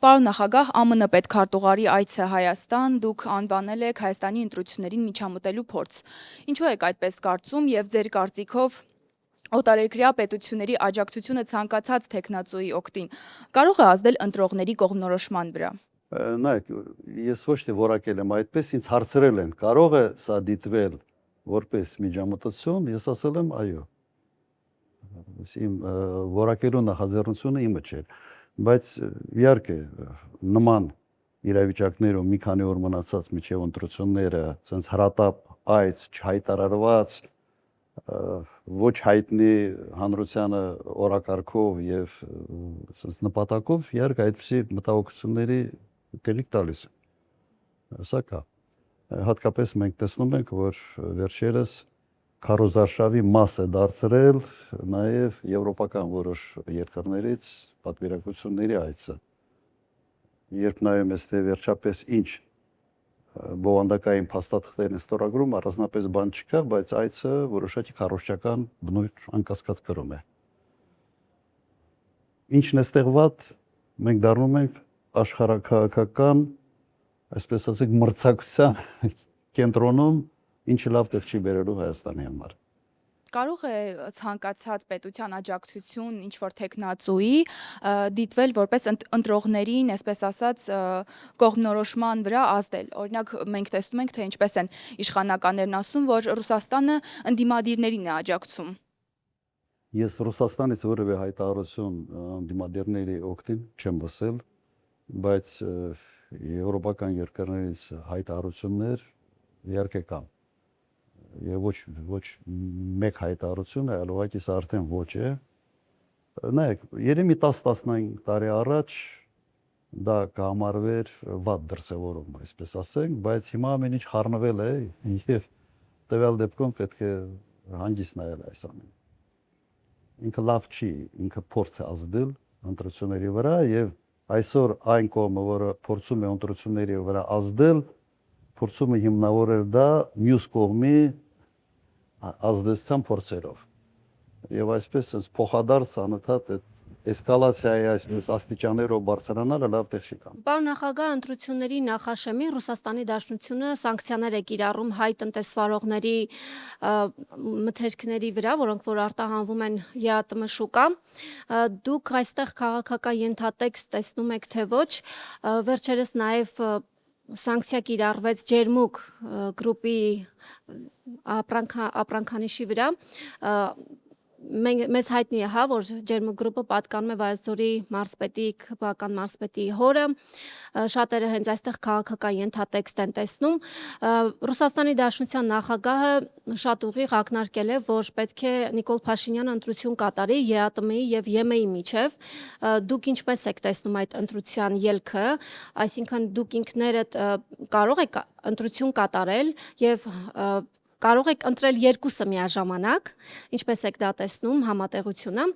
Պարոն նախագահ, ԱՄՆ պետքարտուղարի այցը Հայաստան, դուք անվանել եք Հայաստանի ընտրություններին միջամտելու փորձ։ Ինչու եք այդպես կարծում եւ ձեր կարծիքով օտարերկրյա պետությունների աջակցությունը ցանկացած տեխնացուի օգտին կարող է ազդել ընտրողների կողմնորոշման վրա։ Նայեք, ես ոչ թե որակել եմ այդպես, ինձ հարցրել են, կարող է սա դիտվել որպես միջամտություն, ես ասել եմ այո։ Իմ որակելու նախաձեռնությունը իմը չէր, բայց իհարկե նման իրավիճակներում մի քանի օր մնացած միջև ընտրությունները, ցենց հրատապ այց չհայտարարված ոչ հայտնի հանրությանը օրակարգով եւ ցենց նպատակով, իհարկե այդպիսի մտահոգությունների տեղիք տալիս է։ Սա կա։ Հատկապես մենք տեսնում ենք, որ վերջերս քարոզարշավի մաս է դարձրել նաև եվրոպական որոշ երկրներից պատվիրակությունների այցը։ Երբ նայում ես, թե վերջապես ինչ բովանդակային փաստաթղթեր են ստորագրում, առանձնապես բան չկա, բայց այցը որոշակի քարոզչական բնույթ անկասկած կրում է։ Ինչն է ստեղված, մենք դառնում ենք աշխարհաքաղաքական, այսպես ասենք, մրցակցության կենտրոնում, ինչը լավ տեղ չի բերելու Հայաստանի համար։ Կարող է ցանկացած պետության աջակցություն ինչ-որ տեխնացուի դիտվել որպես ընտրողներին, այսպես ասած, կողմնորոշման վրա ազդել։ Օրինակ, մենք տեսնում ենք, թե ինչպես են իշխանականներն ասում, որ Ռուսաստանը ընդդիմադիրներին է աջակցում։ Ես Ռուսաստանից որևէ հայտարարություն ընդդիմադիրների օգտին չեմ լսել, բայց եվրոպական երկրներից հայտարարություններ իհարկե կան։ Եվ ոչ մեկ հայտարարություն է, այլ ուղղակի սա արդեն ոչ է։ Նայեք, երեմի 10-15 տարի առաջ դա կհամարվեր վատ դրսևորում, այսպես ասենք, բայց հիմա ամեն ինչ խառնվել է եւ տվյալ դեպքում պետք է հանգիստ նայել այս ամենը։ Ինքը լավ չի, ինքը փորձ է ազդել ընտրությունների վրա եւ այսօր այն կողմը, որը փորձում է ընտրությունների վրա ազդել, փորձում է հիմնավորել դա մյուս կողմի ազդեցության փորձերով։ Եվ այսպես փոխադարձ անընդհատ այդ էսկալացիայի այսպես աստիճաններով բարձրանալը լավ տեղ չի կան։ Պարոն նախագահ, ընտրությունների նախաշեմին Ռուսաստանի Դաշնությունը սանկցիաներ է կիրառում հայ տնտեսվարողների մթերքների վրա, որոնք որ արտահանվում են ԵԱՏՄ շուկա։ Դուք այստեղ քաղաքական ենթատեքստ տեսնում եք, թե ոչ, վերջերս նաև սանկցիա կիրառվեց Ջերմուկ գրուպի ապրանքանիշի վրա։ Մեզ հայտնի է, հա, որ Ջերմուկ գրուպը պատկանում է Վայոց ձորի մարզպետի, ԿՊԱ-ական մարզպետի հորը, շատերը հենց այստեղ քաղաքական ենթատեքստ են տեսնում։ Ռուսաստանի Դաշնության նախագահը շատ ուղիղ ակնարկել է, որ պետք է Նիկոլ Փաշինյանը ընտրություն կատարի ԵԱՏՄ-ի եւ ԵՄ-ի միջև։ Դուք ինչպես եք տեսնում այդ ընտրության ելքը, այսինքն դուք ինքներդ կարող եք ընտրություն կատարել եւ կարող եք ընտրել երկուսը միաժամանակ, ինչպես եք դա տեսնում համատեղությունը։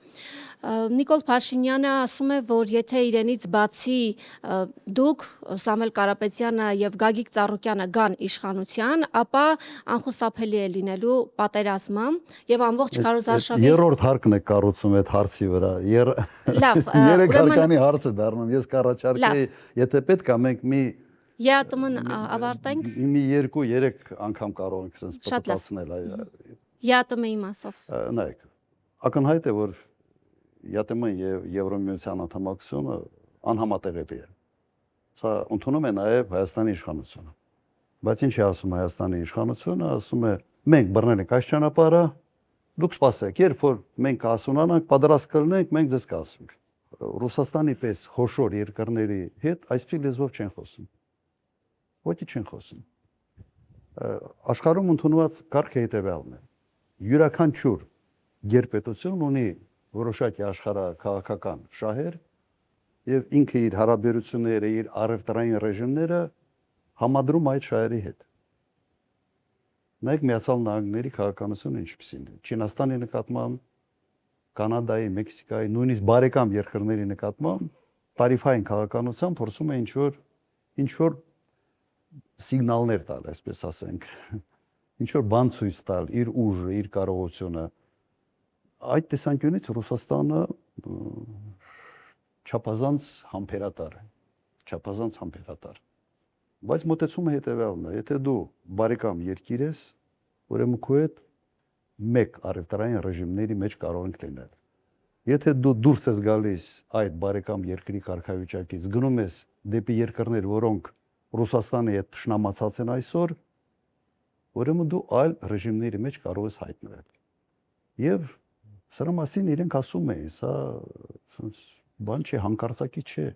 Նիկոլ Փաշինյանը ասում է, որ եթե իրենից բացի դուք, Սամվել Կարապետյանը եւ Գագիկ Ծառուկյանը գան իշխանության, ապա անխուսափելի է լինելու պատերազմը եւ ամբողջ քարոզարշավի երրորդ հարկն է կառուցում այդ հարցի վրա։ Լավ, երեք հարկանի հարց է դառնում։ Ես կառաջարկեի, եթե պետք է մենք մի ԵԱՏՄ-ն ավարտենք։ Մի 2-3 անգամ կարող ենք sense պատասխանել ԵԱՏՄ-ի մասով։ Նայեք, ակնհայտ է, որ ԵԱՏՄ-ը եւ Եվրոմիության անդամակցությունը անհամատեղելի է։ Սա ընդունում է նաեւ Հայաստանի իշխանությունը։ Բայց ինչ է ասում Հայաստանի իշխանությունը, ասում է մենք բռնել ենք այս ճանապարհը, դուք սպասեք, երբ որ մենք կհասունանանք, պատրաստ կլինենք, մենք ձեզ կասենք։ Ռուսաստանի պես խոշոր երկրների հետ այսպիսի լեզվով չեն խոսում։ Ոչինչ չեն խոսում։ Աշխարհում ընդունված կարգը հետևյալն է։ Յուրաքանչյուր գերպետություն ունի որոշակի աշխարհաքաղաքական շահեր եւ ինքը իր հարաբերությունները, իր առևտրային ռեժիմները համադրում այդ շահերի հետ։ Նայեք Միացյալ Նահանգների քաղաքականությունը ինչպիսին է։ Չինաստանի նկատմամբ, Կանադայի, Մեքսիկայի, նույնիսկ բարեկամ երկրների նկատմամբ տարիֆային քաղաքականությամբ փորձում է ինչ-որ սիգնալներ տալ, այսպես ասենք, ինչ-որ բան ցույց տալ, իր ուժը, իր կարողությունը։ Այդ տեսանկյունից Ռուսաստանը չափազանց համբերատար է։ չափազանց համբերատար։ Բայց մոտեցումը հետևյալն է, եթե դու բարեկամ երկիր ես, ուրեմն քո հետ մեկ առևտրային ռեժիմների մեջ կարող ենք լինել։ Եթե դու դուրս ես գալիս այդ բարեկամ երկրի կարգավիճակից, գնում ես դեպի երկրներ, որոնք Ռուսաստանի հետ ճշնամացած են այսօր, ուրեմն դու այլ ռեժիմների մեջ կարող ես հայտնվել։ Եվ սրա մասին իրենք ասում էին, սա բան չէ, հանկարծակի չէ։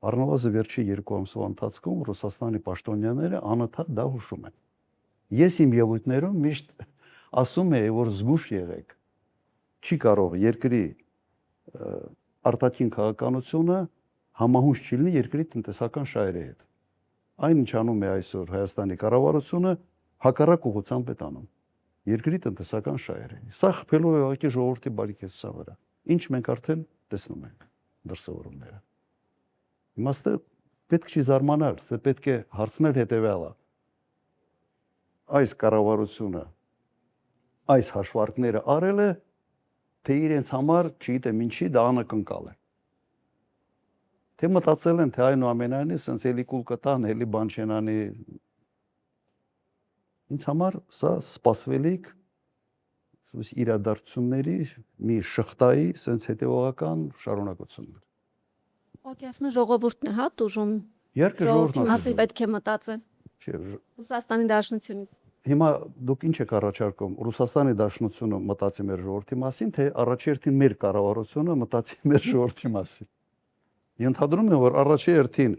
Առնվազն վերջի 2 ամսվա ընթացքում Ռուսաստանի պաշտոնյաները անընդհատ դա հուշում են։ Ես իմ ելույթներում միշտ ասում եի, որ զգուշ եղեք։ Չի կարող երկրի արտաքին քաղաքականությունը համահունչ չի լինի երկրի տնտեսական շահերի հետ։ Այն ինչ անում է այսօր Հայաստանի կառավարությունը, հակառակ ուղղությամբ է տանում երկրի տնտեսական շահերը։ Սա խփելու է ուղղակի ժողովրդի բարեկեցության վրա։ Ինչ մենք արդեն տեսնում ենք դրսևորումները։ Իմաստը պետք չի զարմանալ, սա պետք է հարցնել հետևյալը։ Այս կառավարությունը այս հաշվարկները արել է, թե իրենց համար, չգիտեմ ինչի, դա անակնկալ է։ Թե մտածել են, թե այնուամենայնիվ սենց էլի կուլ կտան, էլի բան չեն անի։ Ինձ համար սա սպասվելիք իրադարձությունների մի շղթայի սենց հետևողական շարունակություններ։ Օքեյ, ասում ժողովուրդն է, հա, դժում։ Երկը Ժողովրդի ժողովրդն մասին պետք է մտածել։ Չէ, Ռուսաստանի Դաշնությունից։ հիմա դուք ինչ եք առաջարկում, Ռուսաստանի Դաշնությունը մտածի մեր ժողովրդի մասին, թե առաջերտին մեր կառավարությունը մտածի մեր ժողովրդի մասին։ Ենթադրում եմ, որ առաջերտին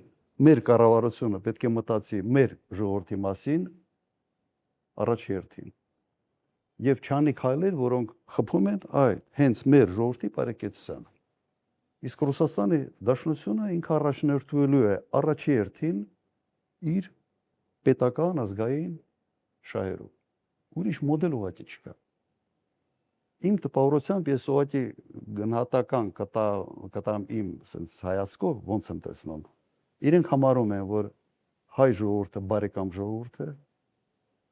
մեր կառավարությունը պետք է մտածի մեր ժողովրդի մասին, առաջերտին։ Եվ չանի քայլեր, որոնք խփում են այդ հենց մեր ժողովրդի բարեկեցությանը։ Իսկ Ռուսաստանի Դաշնությունը ինքը առաջնորդվելու է առաջերտին իր պետական ազգային շահերով։ Ուրիշ մոդել ուղղակի չկա։ Իմ տպավորությամբ ես ուղղակի գնահատական կտամ իմ sense հայացքով ոնց եմ տեսնում։ Իրենք համարում են, որ հայ ժողովուրդը բարեկամ ժողովուրդ է,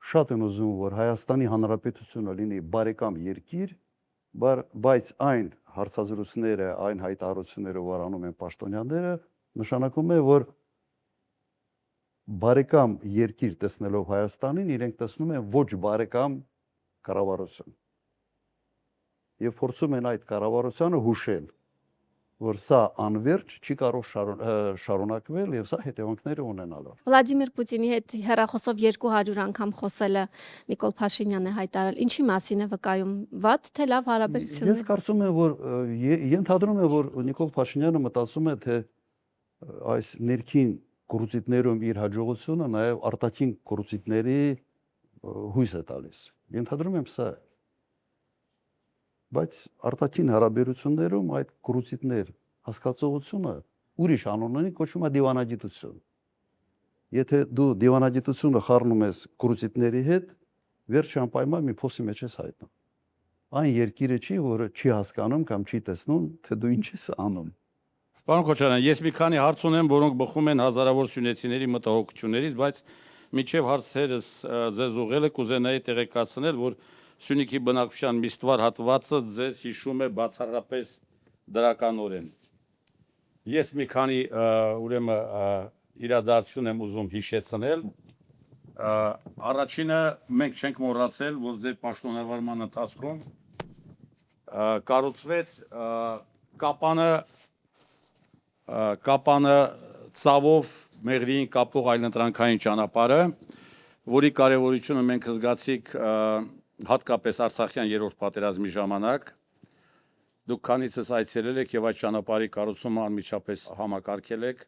շատ են ուզում, որ Հայաստանի Հանրապետությունը լինի բարեկամ երկիր, բայց այն հարցազրույցները, այն հայտարարությունները, որ անում են պաշտոնյաները, նշանակում է, որ բարեկամ երկիր տեսնելով Հայաստանին, իրենք տեսնում են ոչ բարեկամ կառավարություն։ Եվ փորձում են այդ կառավարությանը հուշել, որ սա անվերջ չի կարող շարունակվել եւ սա հետևանքներ ունենալու։ Վլադիմիր Պուտինի հետ հեռախոսով 200 անգամ խոսելը Նիկոլ Փաշինյանը հայտարարել։ Ինչի մասին է վկայում, վատ թե լավ հարաբերություններ։ Ես կարծում եմ, որ ենթադրում եմ, որ Նիկոլ Փաշինյանը մտածում է, թե այս ներքին կորուծիտներում իր հաջողությունը նաև արտաքին կորուծիտների հույս է տալիս։ Ենթադրում եմ սա։ Բայց արտաքին հարաբերություններում այդ կորուծիտներ հասկացողությունը ուրիշ անուն ունի, կոչվում է դիվանագիտություն։ Եթե դու դիվանագիտությունը խառնում ես կորուծիտների հետ, վերջի անպայման մի փոսի մեջ ես հայտնում։ Այն երկիրը չի, որը չի հասկանում կամ չի տեսնում, թե դու ինչ ես անում։ Պարոն Քոչարյան, ես մի քանի հարց ունեմ, որոնք բխում են հազարավոր սյունեցիների մտահոգություններից, բայց միջև հարցերս ձեզ ուղղել եք կուզենայի տեղեկացնել, որ Սյունիքի բնակչության մի ստվար հատվածը ձեզ հիշում է բացառապես դրականորեն։ Ես մի քանի ուրեմն իրադարձություն եմ ուզում հիշեցնել։ Առաջինը մենք չենք մոռացել, որ ձեր պաշտոնավարման ընթացքում կառուցվեց Կապանը ցավով Մեղրիին կապող այլընտրանքային ճանապարհը, որի կարևորությունը մենք զգացիք հատկապես Արցախյան երրորդ պատերազմի ժամանակ։ Դուք քանիցս այցելել եք եւ այդ ճանապարհի կառուցումը անմիջապես համակարգել եք։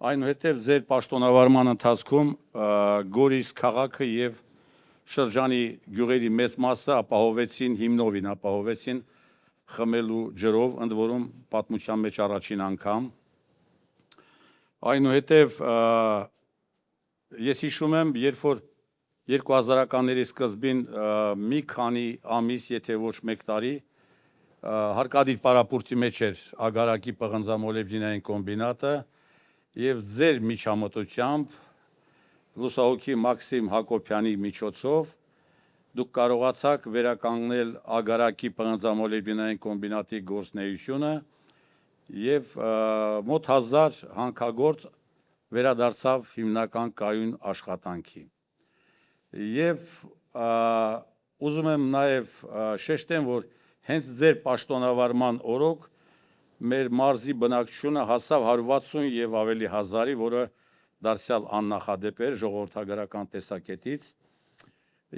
Այնուհետև ձեր պաշտոնավարման ընթացքում Գորիս քաղաքը եւ շրջանի գյուղերի մեծ մասը ապահովեցին հիմնովին, ապահովեցին խմելու ջրով, ընդ որում պատմության մեջ առաջին անգամ։ Այնուհետև ես հիշում եմ, երբ որ 2000-ականների սկզբին մի քանի ամիս, եթե ոչ մեկ տարի, հարկադիր պարապուրտի մեջ էր Ագարակի պղնձամոլեբդինային կոմբինատը եւ ձեր միջամտությամբ լուսահոգի Մաքսիմ Հակոբյանի միջոցով դուք կարողացաք վերականգնել Ագարակի պղնձամոլեբդինային կոմբինատի գործունեությունը եւ մոտ 1000 հանքագործ վերադարձավ հիմնական կայուն աշխատանքի։ Եվ ուզում եմ նաև շեշտեմ, որ հենց ձեր պաշտոնավարման օրոք մեր մարզի բնակչությունը հասավ 160 եւ ավելի հազարի, որը դարձյալ աննախադեպ էր ժողովրդագրական տեսակետից։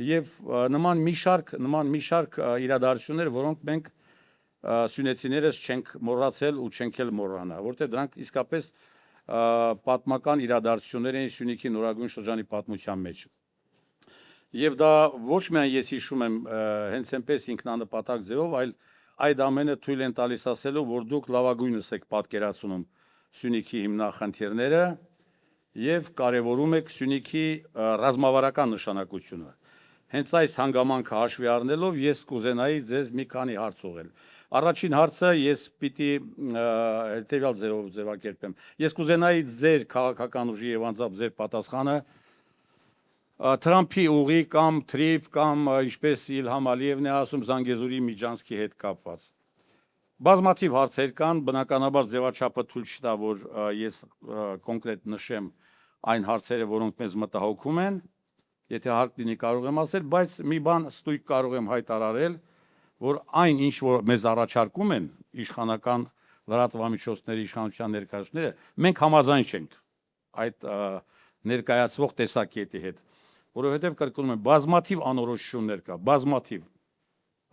Եվ նման մի շարք իրադարձություններ, որոնք մենք սյունեցիներս չենք մոռացել ու չենք էլ մոռանա, որտեղ դրանք իսկապես պատմական իրադարձություններ են Սյունիքի նորագույն շրջանի պատմության մեջ։ Եվ դա ոչ միայն ես հիշում եմ հենց այնպես ինքնանպատակ ձևով, այլ այդ ամենը թույլ են տալիս ասելու, որ դուք լավագույնս եք պատկերացնում Սյունիքի հիմնախնդիրները եւ կարեւորում եք Սյունիքի ռազմավարական նշանակությունը։ Հենց այս հանգամանքը հաշվի առնելով ես կուզենայի ձեզ մի քանի հարց ուղղել։ Առաջին հարցը ես պիտի հետեւյալ ձևով ձևակերպեմ։ Ես կուզենայի ձեր քաղաքական ուժի եւ անձամբ ձեր պատասխանը Թրամփի ուղի կամ թրիփ կամ ինչպես Իլհամ Ալիևն է ասում Զանգեզուրի Միջանցքի հետ կապված։ Բազմաթիվ հարցեր կան, բնականաբար ձևաչափը թույլ չտա, որ ես կոնկրետ նշեմ այն հարցերը, որոնք մեզ մտահոգում են, եթե հարկ լինի կարող եմ ասել, բայց մի բան ստույգ կարող եմ հայտարարել, որ այն ինչ որ մեզ առաջարկում են իշխանական լրատվամիջոցների իշխանության ներկայացուցիչները, մենք համաձայն չենք այդ ներկայացվող տեսակետի հետ, որովհետև կրկնում եմ, բազմաթիվ անորոշություններ կա, բազմաթիվ։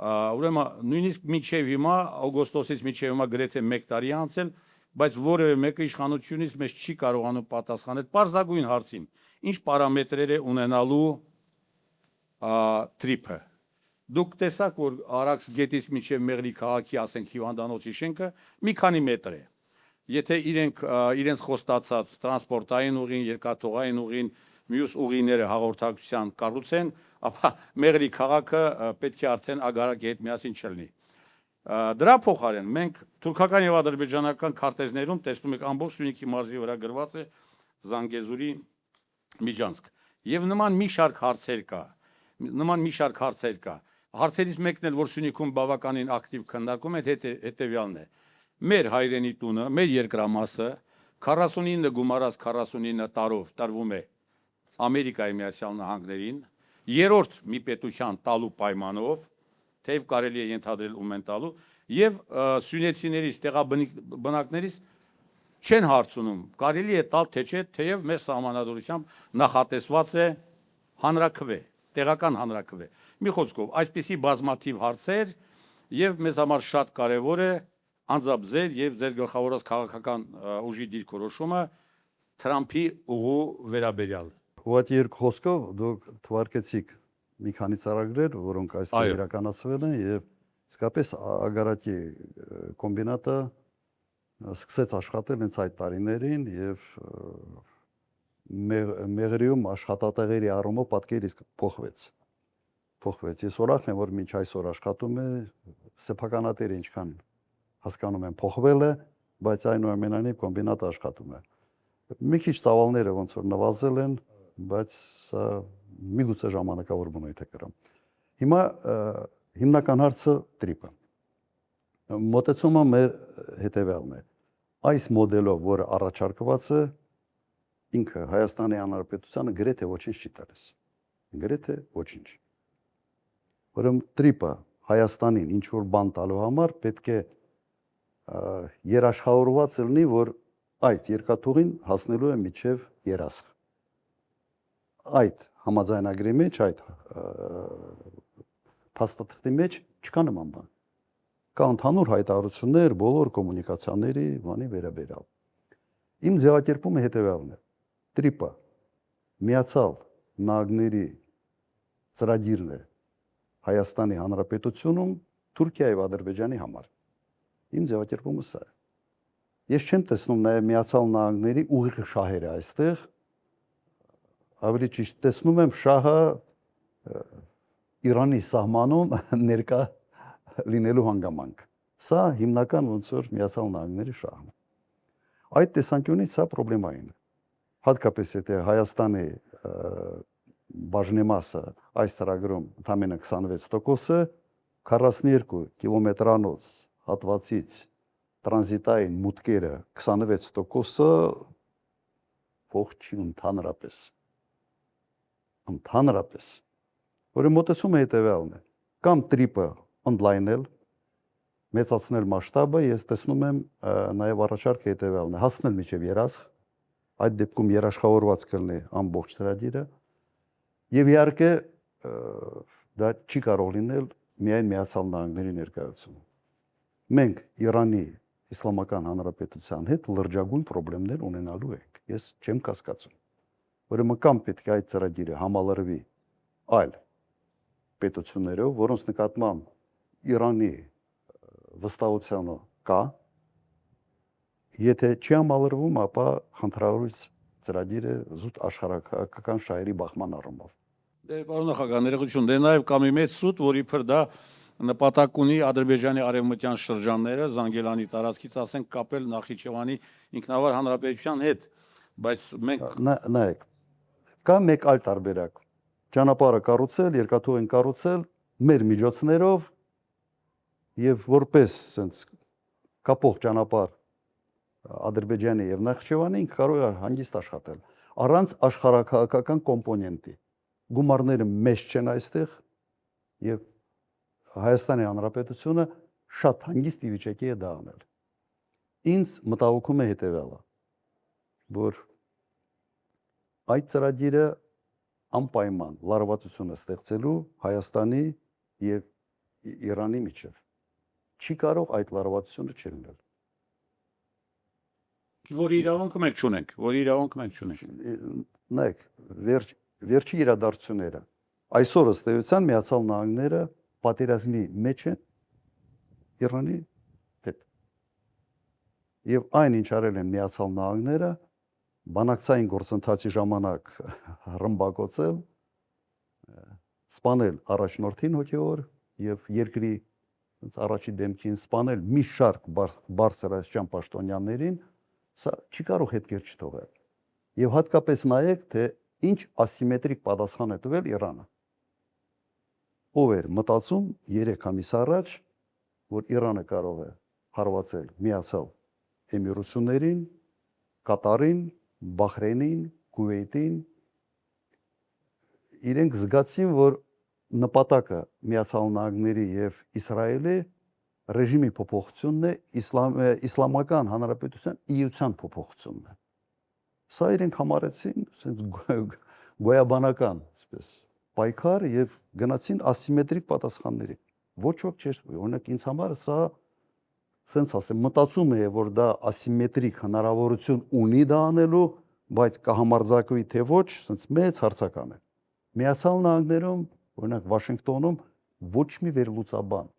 Ուրեմն նույնիսկ մինչև հիմա օգոստոսից մինչև հիմա գրեթե 1 տարի անցել, բայց որևէ մեկը իշխանությունից մեզ չի կարողանում պատասխանել պարզագույն հարցին, ինչ պարամետրեր է ունենալու թրիփը։ Դուք տեսաք, որ Արաքս գետից մինչև Մեղրի քաղաքի, ասենք, հիվանդանոցի շենքը մի քանի մետր է։ Եթե իրենց խոստացած տրանսպորտային ուղին, երկաթուղային ուղին, մյուս ուղիները հաղորդակցության կառուցեն, ապա Մեղրի քաղաքը պետք է արդեն Ագարակի հետ միասին չլինի։ Դրա փոխարեն մենք թուրքական եւ ադրբեջանական քարտեզներում տեսնում ենք ամբողջ Սյունիքի մարզի վրա գրված է Զանգեզուրի Միջանցք։ Եվ նման մի շարք հարցեր կա։ Հարցերից մեկն էլ, որ Սյունիքում բավականին ակտիվ քննարկում է, հետեւյալն է։ Մեր հայրենի տունը, մեր երկրամասը 49 գումարած 49 տարով տրվում է Ամերիկայի Միացյալ Նահանգներին, երրորդ մի պետության տալու պայմանով, թեև կարելի է ենթադրել ում են տալու, եւ սյունեցիներից, տեղաբնակներից չեն հարցնում, կարելի է տալ թե չէ, թեև մեր սահմանադրությամբ նախատեսված է հանրաքվե, տեղական հանրաքվե։ Մի խոսքով, այսպիսի բազմաթիվ հարցեր եւ մեզ համար շատ կարեւոր է անձամբ ձեր եւ ձեր գլխավորած քաղաքական ուժի դիրքորոշումը Թրամփի ուղու վերաբերյալ։ Ուղղակի երկու խոսքով դուք թվարկեցիք մի քանի ծրագրեր, որոնք այստեղ իրականացվել են եւ իսկապես Ագարակի կոմբինատը սկսեց աշխատել հենց այդ տարիներին եւ Մեղրիում աշխատատեղերի առումով պատկերը իսկ փոխվեց։ Ես ուրախ եմ, որ մինչ այսօր աշխատում է, սեփականատերը ինչքան հասկանում եմ փոխվել է, բայց այնուամենայնիվ կոմբինատը աշխատում է։ Մի քիչ ծավալները ոնց որ նվազել են, բայց միգուցե ժամանակավոր բնույթ է կրում։ Հիմա հիմնական հարցը տրիպը։ Մոտեցումը մեր հետևյալն է։ Այս մոդելով, որը առաջարկված է, ինքը Հայաստանի Հանրապետությանը գրեթե ոչինչ չի տալիս։ Գրեթե ոչինչ։ Ուրեմն տրիպը Հայաստանին ինչ որ բան տալու համար պետք է երաշխավորված լինի, որ այդ երկաթուղին հասնելու է մինչև Երասխ։ Այդ համաձայնագրի մեջ, այդ փաստաթղթի մեջ չկա նման բան։ Կա ընդհանուր հայտարարություններ բոլոր կոմունիկացիաների բանի վերաբերյալ։ Իմ ձևակերպումը հետևյալն է։ Տրիպը Միացյալ Նահանգների ծրագիրն է Հայաստանի Հանրապետությունում Թուրքիայի եւ Ադրբեջանի համար։ Իմ ձևակերպումը սա է։ Ես չեմ տեսնում նաեւ Միացյալ Նահանգների ուղիղ շահերը այստեղ, ավելի ճիշտ տեսնում եմ շահը Իրանի սահմանում ներկա լինելու հանգամանք։ Սա հիմնական ոնց որ Միացյալ Նահանգների շահն է։ Այդ տեսանկյունից սա պրոբլեմային է։ Հատկապես եթե Հայաստանի բաժնեմասը այս ծրագրում ընդամենը 26%-ը 42 կիլոմետրանոց հատվածից տրանզիտային մուտքերը 26%-ը փող չի ընդհանրապես։ Ընդհանրապես։ Որը մոտեցումը հետևյալն է։ Կամ տրիպը օնլայնել, մեծացնել մասշտաբը, ես տեսնում եմ նաև առաջարկը հետևյալն է, հասնել մինչև երասխ, այդ դեպքում երաշխավորված կլինի ամբողջ ծրագիրը, եւ իհարկե դա չի կարող լինել միայն Միացյալ Նահանգների ներկայացումը։ Մենք Իրանի Իսլամական Հանրապետության հետ լրջագույն խնդիրներ ունենալու ենք։ Ես չեմ կասկածում։ Ուրեմն կամ պետք է այդ ծրագիրը համալրվի այլ պետություններով, որոնց նկատմամբ Իրանի վստահությունը կա, եթե չի համալրվում, ապա խնդրահարույց ծրագիրը զուտ աշխարհական շահերի բախման առումով։ Դե պարոն նախագահ, ներողություն, դե նաև կա մի մեծ սուտ, որի փր դա նպատակ ունի Ադրբեջանի արևմտյան շրջանները Զանգելանի տարածքից ասենք կապել Նախիջևանի ինքնավար հանրապետության հետ, բայց մենք նայեք, կա մեկ այլ տարբերակ։ Ճանապարհը կառուցել, երկաթուղին կառուցել մեր միջոցներով եւ որպես sense կապող ճանապարհ Ադրբեջանի եւ Նախիջևանի կարող է հանգիստ աշխատել առանց աշխարհակահաղական կոմպոնենտի։ Գումարները մեծ չեն այստեղ եւ Հայաստանի Հանրապետությունը շատ հանգիստ վիճակի է դա անել։ Ինձ մտահոգում է հետեւյալը, որ այդ ծրագիրը անպայման լարվածությունը ստեղծելու Հայաստանի եւ Իրանի միջև չի կարող այդ լարվածությունը չլինել։ որ իրավունք մենք չունենք։ Նայեք, վերջի իրադարձությունները այսօր ըստ էության Միացյալ Նահանգները պատերազմի մեջ են Իրանի հետ։ Եվ այն ինչ արել են Միացյալ Նահանգները բանակցային գործընթացի ժամանակ ռմբակոծել, սպանել առաջնորդին հոգևոր եւ երկրի առաջի դեմքին սպանել մի շարք բարձրաստիճան պաշտոնյաներին, սա չի կարող հետքեր չթողել։ Եվ հատկապես նայեք, թե ինչ ասիմետրիկ պատասխան է տվել Իրանը։ Ով էր մտածում 3 ամիս առաջ, որ Իրանը կարող է հարվածել Միացյալ Էմիրություններին, Կատարին, Բահրեյնին, Քուվեյթին, իրենք զգացին, որ նպատակը Միացյալ Նահանգների եւ Իսրայելի ռեժիմի փոփոխությունն է, իսլամական հանրապետության իության փոփոխությունն է։ Սա իրենք համարեցին, ասենց գոյաբանական, այսպես, պայքար եւ գնացին ասիմետրիկ պատասխանների։ Ոչ ոք չէր, օրինակ ինձ համար սա ասենց ասեմ, մտածում է, որ դա ասիմետրիկ հնարավորություն ունի դա անելու, բայց կհամարձակվի թե ոչ, ասենց մեծ հարցական է։ Միացյալ Նահանգներում, օրինակ Վաշինգտոնում ոչ մի վերլուծաբան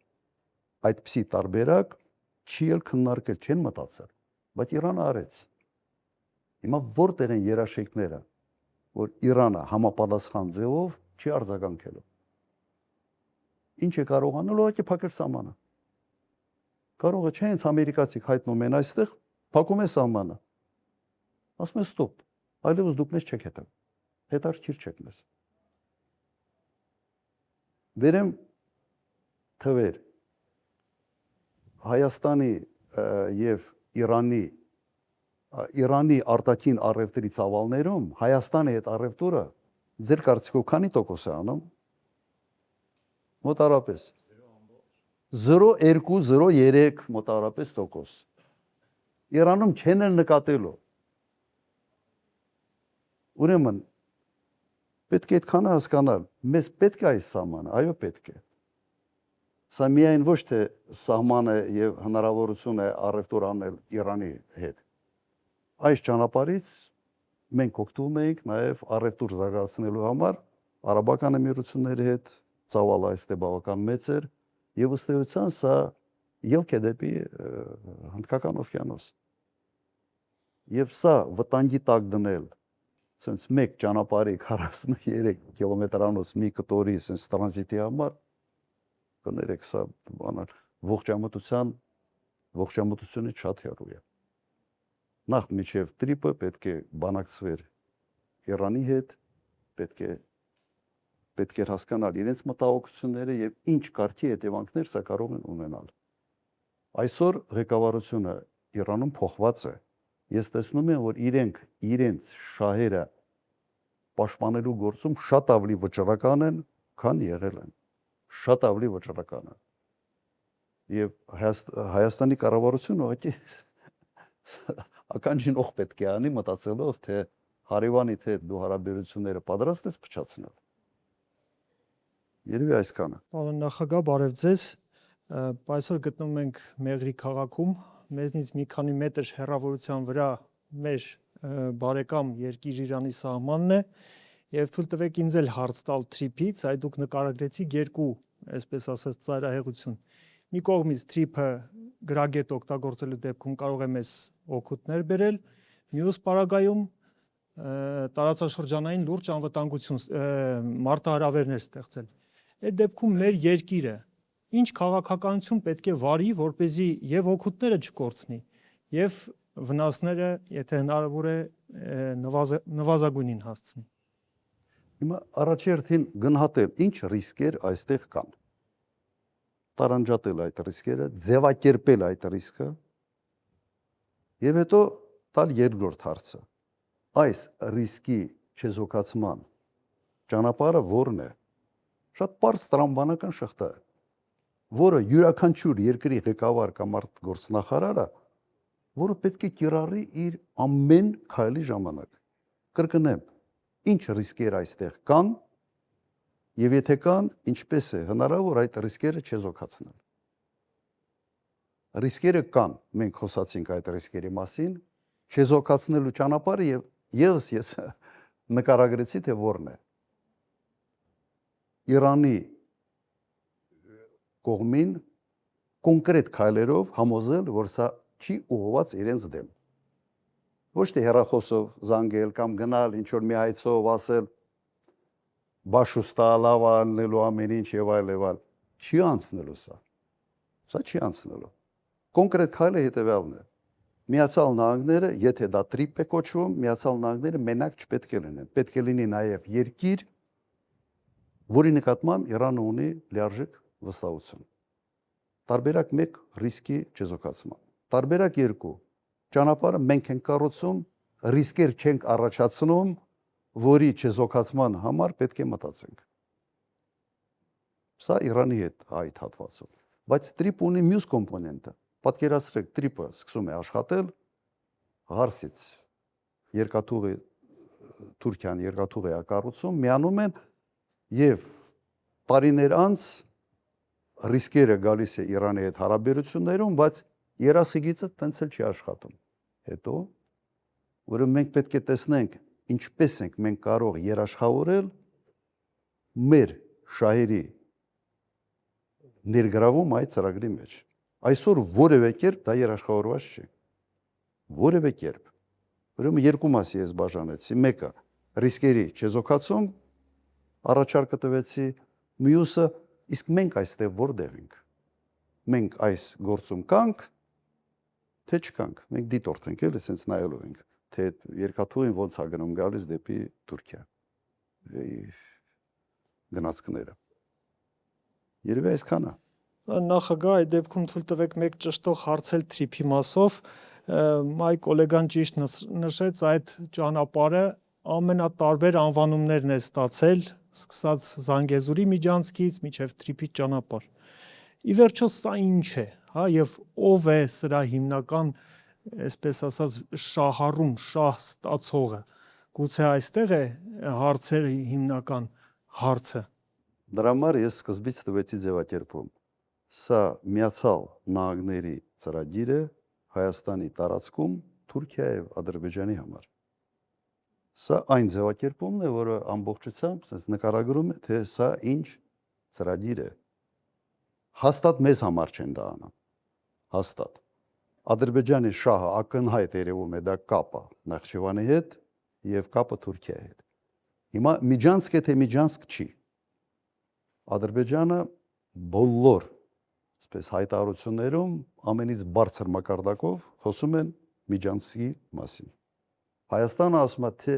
այդպիսի տարբերակ չի էլ քննարկել, չեն մտածել, բայց Իրանը արեց։ Հիմա որտեղ են երաշխիքները, որ Իրանը համապատասխան ձևով չի արձագանքելու։ Ինչ է կարող անել, ուղղակի փակել սահմանը։ Կարող է չէ, հենց ամերիկացիք հայտնում են այստեղ, փակում է սահմանը։ Ասում են ստոպ, այլևս դուք մեզ չեք հետա։ Հետաքրքիր չեք մեզ։ Վերեմ թվեր Հայաստանի եւ Իրանի արտաքին առևտրի ծավալներում Հայաստանի հետ առևտուրը ձեր կարծիքով քանի տոկոս է անում։ Մոտարապես 0.2-0.3 մոտարապես տոկոս։ Իրանում չեն էլ նկատելու։ Ուրեմն պետք է այդքանը հասկանալ, մեզ պետք է այս սահմանը, այո պետք է։ Սա միայն ոչ թե սահման է եւ հնարավորություն է առևտուր անել Իրանի հետ։ Այս ճանապարհից մենք օգտվում ենք նաեւ առևտուր զարգացնելու համար Արաբական Էմիրությունների հետ, ծավալը այստեղ բավական մեծ էր եւ ըստ էության սա ելք է դեպի Հնդկական օվկիանոս։ Եվ սա վտանգի տակ դնել, ասենց մեկ ճանապարհի 43 կիլոմետրանոց մի կտորի ասենց տրանզիտի համար կներեք, սա բանալ ողջամտությունից շատ հեռու է։ Նախ միջև տրիպը պետք է բանակցվեր Իրանի հետ, պետք է հասկանալ իրենց մտահոգությունները եւ ինչ կարգի հետևանքներ սա կարող են ունենալ։ Այսօր ղեկավարությունը Իրանում փոխված է ես տեսնում եմ, որ իրենց շահերը պաշտպանելու գործում շատ ավելի վճռական են, քան եղել են։ Շատ ավելի վճռական են։ Եվ Հայաստանի կառավարությունը ուղղակի ականջին օղ պետք է անի մտածելով, թե հարևանի թե դու հարաբերությունները պատրաստ ես փչացնել։ Երևի այսքանը։ Պարոն նախագահ, բարև ձեզ։ Այսօր գտնվում ենք Մեղրի քաղաքում, մեզնից մի քանի մետր հեռավորության վրա մեր բարեկամ երկիր Իրանի սահմանն է, եւ թույլ տվեք ինձ էլ հարց տալ թրիփից, այ դուք նկարագրեցիք երկու, այսպես ասած, ծայրահեղություն։ Մի կողմից թրիփը գրագետ օգտագործելու դեպքում կարող է մեզ օգուտներ բերել, մյուս պարագայում տարածաշրջանային լուրջ անվտանգություն մարտահրավերներ ստեղծել։ Այդ դեպքում մեր երկիրը ինչ քաղաքականություն պետք է վարի, որպեսզի եւ օգուտները չկորցնի, եւ վնասները, եթե հնարավոր է, նվազագույնին հասցնի։ Հիմա առաջերտին գնահատել ինչ ռիսկեր այստեղ կան։ Տարանջատել այդ ռիսկերը, ձևակերպել այդ ռիսկը եւ հետո տալ երկրորդ հարցը։ Այս ռիսկի չեզոքացման ճանապարհը ո՞րն է։ Շատ པարզ տրամբանական շղթա է, որը յուրաքանչյուր երկրի ղեկավար կամ արտգործնախարարը, որը պետք է կիրառի իր ամեն քայլի ժամանակ։ Կրկնեմ, ինչ ռիսկեր այստեղ կան եւ եթե կան, ինչպես է հնարավոր այդ ռիսկերը չեզոքացնել։ Ռիսկերը կան, մենք խոսացինք այդ ռիսկերի մասին, չեզոքացնելու ճանապարհը եւ եւս ես նկարագրեցի, թե ո՞րն է։ Իրանի կողմին կոնկրետ քայլերով համոզել, որ սա չի ուղղված իրենց դեմ։ Ոչ թե հեռախոսով զանգել կամ գնալ ինչ-որ մի հայցով ասել բաշուստա լավ անելու ամեն ինչ եւ այլ, չի անցնելու սա։ Սա չի անցնելու։ Կոնկրետ քայլը հետեւյալն է։ Միացյալ Նահանգները, եթե դա տրիպ է կոչվում, Միացյալ Նահանգները մենակ չպետք է լինեն։ Պետք է լինի նաեւ երկիր, որի նկատմամբ Իրանը ունի լիարժեք վստահություն։ Տարբերակ 1 ռիսկի չեզոքացման։ Տարբերակ 2 ճանապարհը մենք ենք կառուցում, ռիսկեր չենք առաջացնում, որի չեզոքացման համար պետք է մտածենք։ Սա Իրանի հետ այդ հատվածում։ Բայց տրիպ ունի մյուս կոմպոնենտը։ Պատկերացրեք, տրիպը սկսում է աշխատել Ղարսից երկաթուղի Թուրքիան երկաթուղի կառուցում, միանում են եւ տարիներ անց ռիսկերը գալիս է Իրանի հետ հարաբերություններում, բայց երասիգիծը տենց էլ չի աշխատում։ Հետո, որը մենք պետք է տեսնենք, ինչպես ենք մենք կարող երաշխավորել մեր շահերի ներգրավում այդ ծրագրի մեջ։ Այսօր որևէ կերպ դա երաշխավորված չի։ Որևէ կերպ։ Ուրեմն երկու մասի ես բաժանեցի։ Մեկը ռիսկերի չեզոքացում, առաջարկը տվեցի, մյուսը իսկ մենք այստեղ որտեղ ենք։ Մենք այս գործում կանք, թե չկանք։ Մենք դիտորդ ենք, էլի, սենց նայելով ենք, թե երկաթուղին ոնց է գնում գալիս դեպի Թուրքիա։ Գնացքները։ Երևի այսքանը։ Նախագահ, այդ դեպքում թույլ տվեք մեկ ճշտող հարցել թրիփի մասով, այ գոլեգան ճիշտ նշեց, այդ ճանապարհը ամենատարբեր անվանումներն է ստացել, սկսած Զանգեզուրի միջանցքից մինչև թրիփի ճանապարհ։ Ի վերջո սա ինչ է, հա, եւ ով է սրա հիմնական, այսպես ասած, շահառուն, շահ ստացողը։ Գուցե այստեղ է հարցերի հիմնական հարցը։ Դրա համար ես սկզբից տվեցի ձևակերպում։ Սա Միացյալ Նահանգների ծրագիր է Հայաստանի տարածքում Թուրքիայի եւ Ադրբեջանի համար։ Սա այն ձևակերպումն է, որը ամբողջությամբ sense նկարագրում է, թե սա ինչ ծրագիր է։ Հաստատ մեզ համար չեն դա անում։ Հաստատ։ Ադրբեջանի շահը ակնհայտ երևում է դա կապը Նախճիվանի հետ եւ կապը Թուրքիայի հետ։ Հիմա միջանցք է թե միջանցք չի։ Ադրբեջանը բոլոր այսպես հայտարարություններում ամենից բարձր մակարդակով խոսում են միջանցքի մասին։ Հայաստանը ասում է թե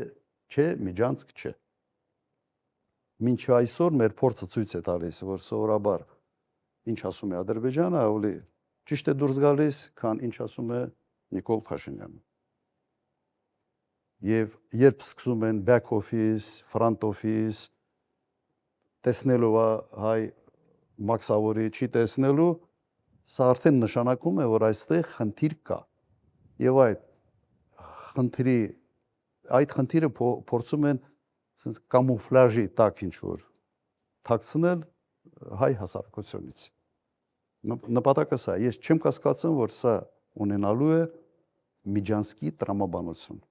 չէ, միջանցք չէ։ Մինչ այսօր մեր փորձը ցույց է տալիս, որ սովորաբար ինչ ասում է Ադրբեջանը, ավելի ճիշտ է դուրս գալիս, քան ինչ ասում է Նիկոլ Փաշինյանը։ եւ երբ սկսում են back office, front office տեսնելու հայ մաքսավորի չի տեսնելու, սա արդեն նշանակում է, որ այստեղ խնդիր կա։ Եվ այդ խնդիրը փորձում են ասես կամուֆլաժի տակ ինչ որ թաքցնել հայ հասարակությունից։ Նպատակը սա, ես չեմ կասկածում, որ սա ունենալու է միջանցքի տրամաբանություն։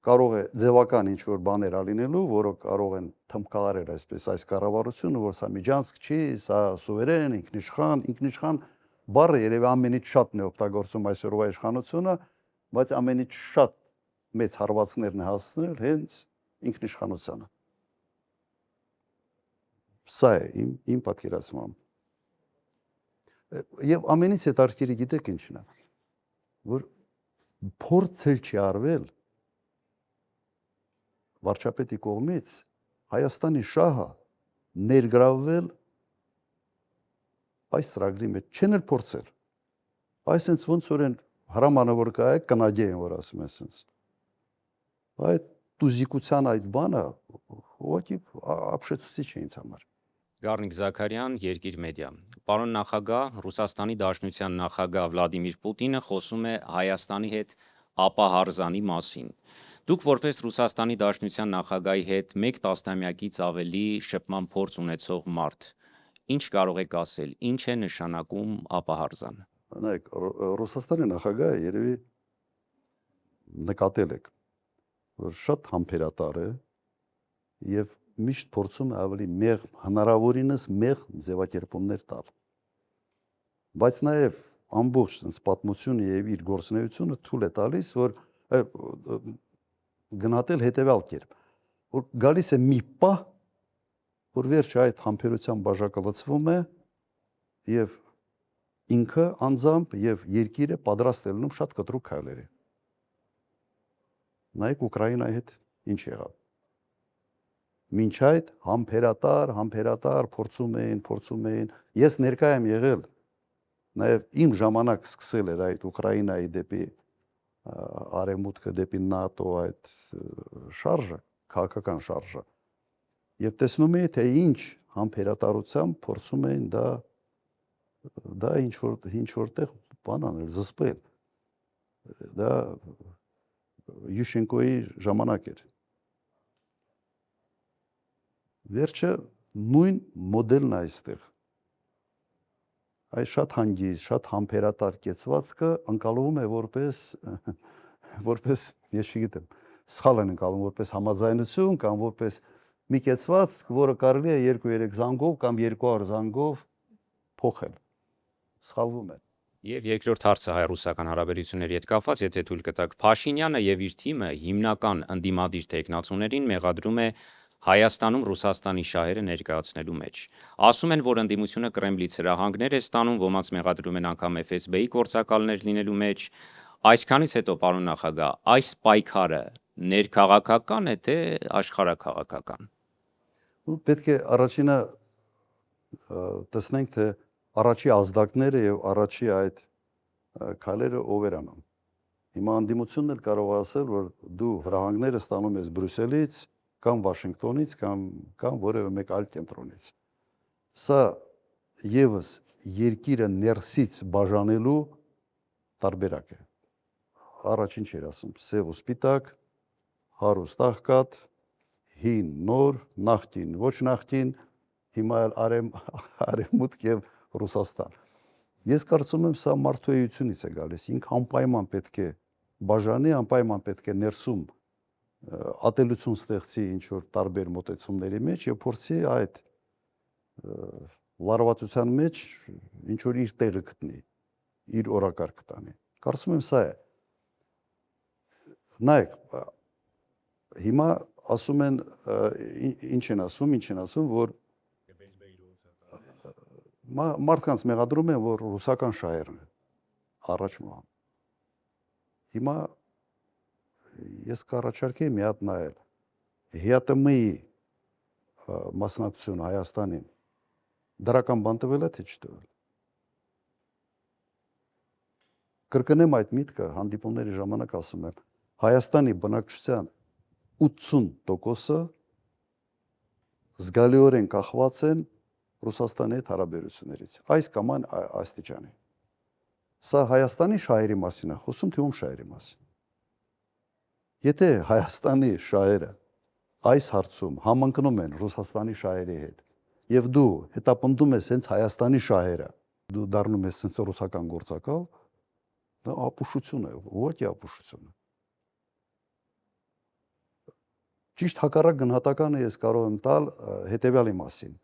Կարող է ձևական ինչ որ բաներ ալինելու, որը կարող են թմքարել այսպես այս կառավարությունը, որ սա միջանցք չի, սա սուվերեն, ինքնիշխան բառը երևի ամենից շատն է օգտագործում այսօրվա իշխանությունը, բայց ամենից շատ մեծ հարվածներն է հասցնել հենց ինքնիշխանությանը։ Սա է իմ պատկերացմամբ։ Եվ ամենից հետաքրքիրը գիտեք ինչն է, որ փորձել չի արվել վարչապետի կողմից Հայաստանի շահը ներգրավվել այս ծրագրի մեջ, չեն էլ փորձել։ Այսինքն ոնց որ են հրամանը որ կա է կնագե են որ ասում են ասենց։ Այդ տուզիկության այդ բանը ուղղակի ապշեցուցիչ է ինձ համար։ Գառնիկ Զաքարյան, Երկիր մեդիա։ Պարոն նախագահ, Ռուսաստանի Դաշնության նախագահ Վլադիմիր Պուտինը խոսում է Հայաստանի հետ ապահարզանի մասին։ Դուք որպես Ռուսաստանի Դաշնության նախագահի հետ 1 տասնամյակից ավելի շփման փորձ ունեցող մարդ, ինչ կարող եք ասել, ինչ է նշանակում ապահարզան։ Նայեք, Ռուսաստանի նախագահը երևի նկատել եք, որ շատ համբերատար է եւ միշտ փորձում է ավելի մեղմ, հնարավորինս մեղմ ձևակերպումներ տալ։ Բայց նաեւ ամբողջ sense պատմությունը եւ իր գործունեությունը թույլ է տալիս, որ գնահատել հետեւյալ կերպ, որ գալիս է մի պահ, որ վերջը այդ համբերության բաժակը լցվում է եւ ինքը անձամբ եւ երկիրը պատրաստ է լինում շատ կտրուկ քայլերի։ Նայեք Ուկրաինայի հետ ինչ եղավ։ Մինչ այդ համբերատար փորձում էին։ Ես ներկայ եմ եղել, նաեւ իմ ժամանակ սկսել էր այդ Ուկրաինայի դեպի արևմուտքը դեպի ՆԱՏՕ այդ շարժը, քաղաքական շարժը։ Եվ տեսնում էի, թե ինչ համբերատարությամբ փորձում էին դա ինչ որտեղ բան անել, զսպել։ Դա Յուշենկոյի ժամանակ էր։ Վերջը նույն մոդելն է այստեղ։ Այս շատ հանգիստ, շատ համբերատար կեցվածքը ընկալվում է որպես, ես չգիտեմ, սխալ են ընկալում որպես համաձայնություն կամ որպես մի կեցվածք, որը կարելի է 2-3 զանգով կամ 200 զանգով փոխել։ Սխալվում է։ Եվ երկրորդ հարցը հայ-ռուսական հարաբերությունների հետ կապված, եթե թույլ կտաք, Փաշինյանը եւ իր թիմը հիմնական ընդդիմադիր տեխնացուներին մեղադրում է Հայաստանում Ռուսաստանի շահերը ներկայացնելու մեջ։ Ասում են, որ ընդդիմությունը Կրեմլից հրահանգներ է ստանում, ոմանց մեղադրում են անգամ FSB-ի գործակալներ լինելու մեջ։ Այսքանից հետո, պարոն նախագահ, այս պայքարը ներքաղաքական է, թե աշխարհաքաղաքական։ Պետք է առաջինը տեսնենք, թե առաջի ազդակները եւ առաջի այդ քայլերը ով էր անում։ Հիմա ընդդիմությունն էլ կարող է ասել, որ դու հրահանգները ստանում ես Բրյուսելից կամ Վաշինգտոնից կամ որևէ մեկ այլ կենտրոնից։ Սա եւս երկիրը ներսից բաժանելու տարբերակ է։ Առաջին չէր ասում, սև ու սպիտակ, հարուստ աղքատ, հին նոր, նախկին, ոչ նախկին, հիմա էլ արևմուտք եւ Ռուսաստան։ Ես կարծում եմ սա մարդու էությունից է գալիս, ինքը անպայման պետք է բաժանի, անպայման պետք է ներսում ատելություն ստեղծի ինչ որ տարբեր մոտեցումների մեջ եւ փորձի այդ լարվածության մեջ ինչ որ իր տեղը գտնի, իր օրակարգ տանի։ Կարծում եմ սա է։ Նայեք, հիմա ասում են ինչ են ասում, որ մարդկանց մեղադրում են, որ ռուսական շահերն են առաջ մահ։ Հիմա ես կառաջարկեի մի հատ նայել ՀԱՏՄ-ի մասնակցությունը Հայաստանին դրական բան տվել է թե չտվել։ Կրկնեմ այդ միտքը, հանդիպումների ժամանակ ասում եմ, Հայաստանի բնակչության 80%-ը զգալիորեն կախված են Ռուսաստանի հետ հարաբերություններից։ Այս կամ այն աստիճանի։ Սա Հայաստանի շահերի մասին է խոսում, թե ում շահերի մասին։ Եթե Հայաստանի շահերը այս հարցում համընկնում են Ռուսաստանի շահերի հետ, եւ դու հետապնդում ես հենց Հայաստանի շահերը, դու դառնում ես հենց ռուսական գործակալ, դա ապուշություն է, ուղղակի ապուշություն է։ Ճիշտ հակառակ գնահատականը ես կարող եմ տալ հետևյալի մասին։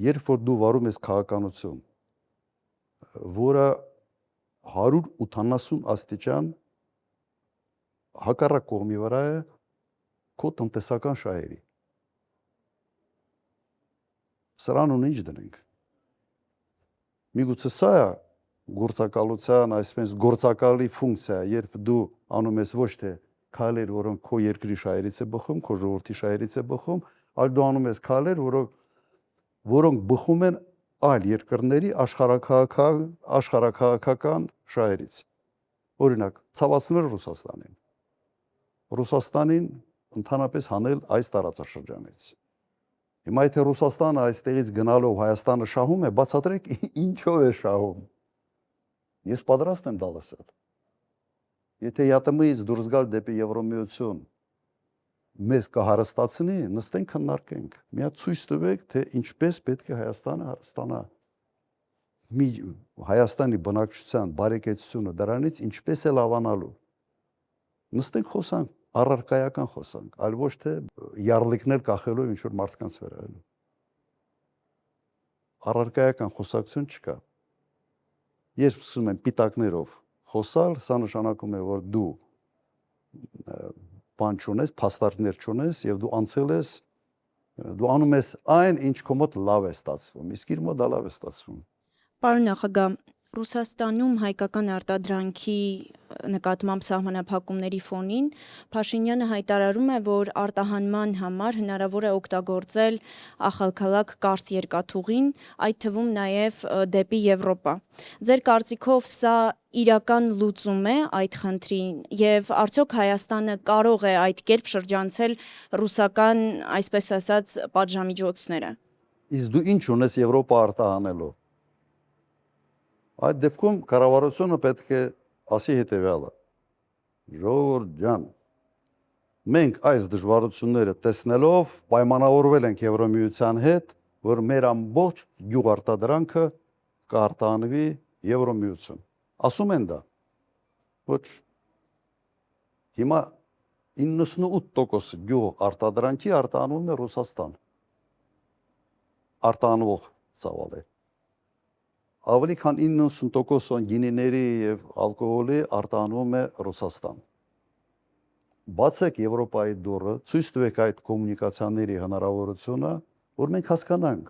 Երբ որ դու վարում ես քաղաքականություն, որը 180 աստիճան հակառակ կողմի վրա է քո տնտեսական շահերի։ Սրան ունի ինչ դնենք։ Միգուցե սա է գործակալության, այսպես գործակալի ֆունկցիա, երբ դու անում ես ոչ թե քայլեր, որոնք քո երկրի շահերից է բխում, քո ժողովրդի շահերից է բխում, այլ դու անում ես քայլեր, որոնք բխում են այլ երկրների աշխարհաքաղաքական շահերից։ Օրինակ, ցավացնել Ռուսաստանին։ Ռուսաստանին ընդհանրապես հանել այս տարածաշրջանից։ Հիմա եթե Ռուսաստանը այստեղից գնալով Հայաստանը շահում է, բացատրեք ինչով է շահում։ Ես պատրաստ եմ դա լսել։ Եթե ԵԱՏՄ-ից դուրս գալ դեպի Եվրոմիություն մեզ կհարստացնի, նստենք քննարկենք։ Մի հատ ցույց տվեք, թե ինչպես պետք է Հայաստանը հարստանա։ Հայաստանի բնակչության բարեկեցությունը դրանից ինչպես է լավանալու։ Նստենք խոսանք, առարկայական խոսանք, այլ ոչ թե յառլիկներ կախելով ինչ որ մարդկանց վերայելու։ Առարկայական խոսակցություն չկա։ Երբ սկսում են պիտակներով խոսալ, սա նշանակում է, որ դու բան չունես, փաստարկներ չունես եւ դու անցել ես, դու անում ես այն, ինչ քո մոտ լավ է ստացվում, իսկ իր մոտ դա լավ է ստացվում։ Պարոն նախագահ, Ռուսաստանում հայկական արտադրանքի նկատմամբ սահմանափակումների ֆոնին Փաշինյանը հայտարարում է, որ արտահանման համար հնարավոր է օգտագործել Ախալքալակ Կարս երկաթուղին, այդ թվում նաև դեպի Եվրոպա։ Ձեր կարծիքով սա իրական լուծում է այդ խնդրին եւ արդյոք Հայաստանը կարող է այդ կերպ շրջանցել ռուսական, այսպես ասած, պատժամիջոցները։ Իսկ դու ինչ ունես Եվրոպա արտահանելով։ Այդ դեպքում կառավարությունը պետք է ասի հետևյալը. ժողովուրդ ջան, մենք այս դժվարությունները տեսնելով պայմանավորվել ենք Եվրոմիության հետ, որ մեր ամբողջ գյուղարտադրանքը կարտահանվի Եվրոմիություն։ Ասում են դա։ Ոչ։ Հիմա 98% գյուղ արտադրանքի արտահանվում է Ռուսաստան։ Արտահանվող ծավալ է։ Ավելի քան 90% գինիների եւ ալկոհոլի արտահանվում է Ռուսաստան։ Բացեք Եվրոպայի դուռը, ցույց տվեք այդ կոմունիկացիաների հնարավորությունը, որ մենք հասկանանք։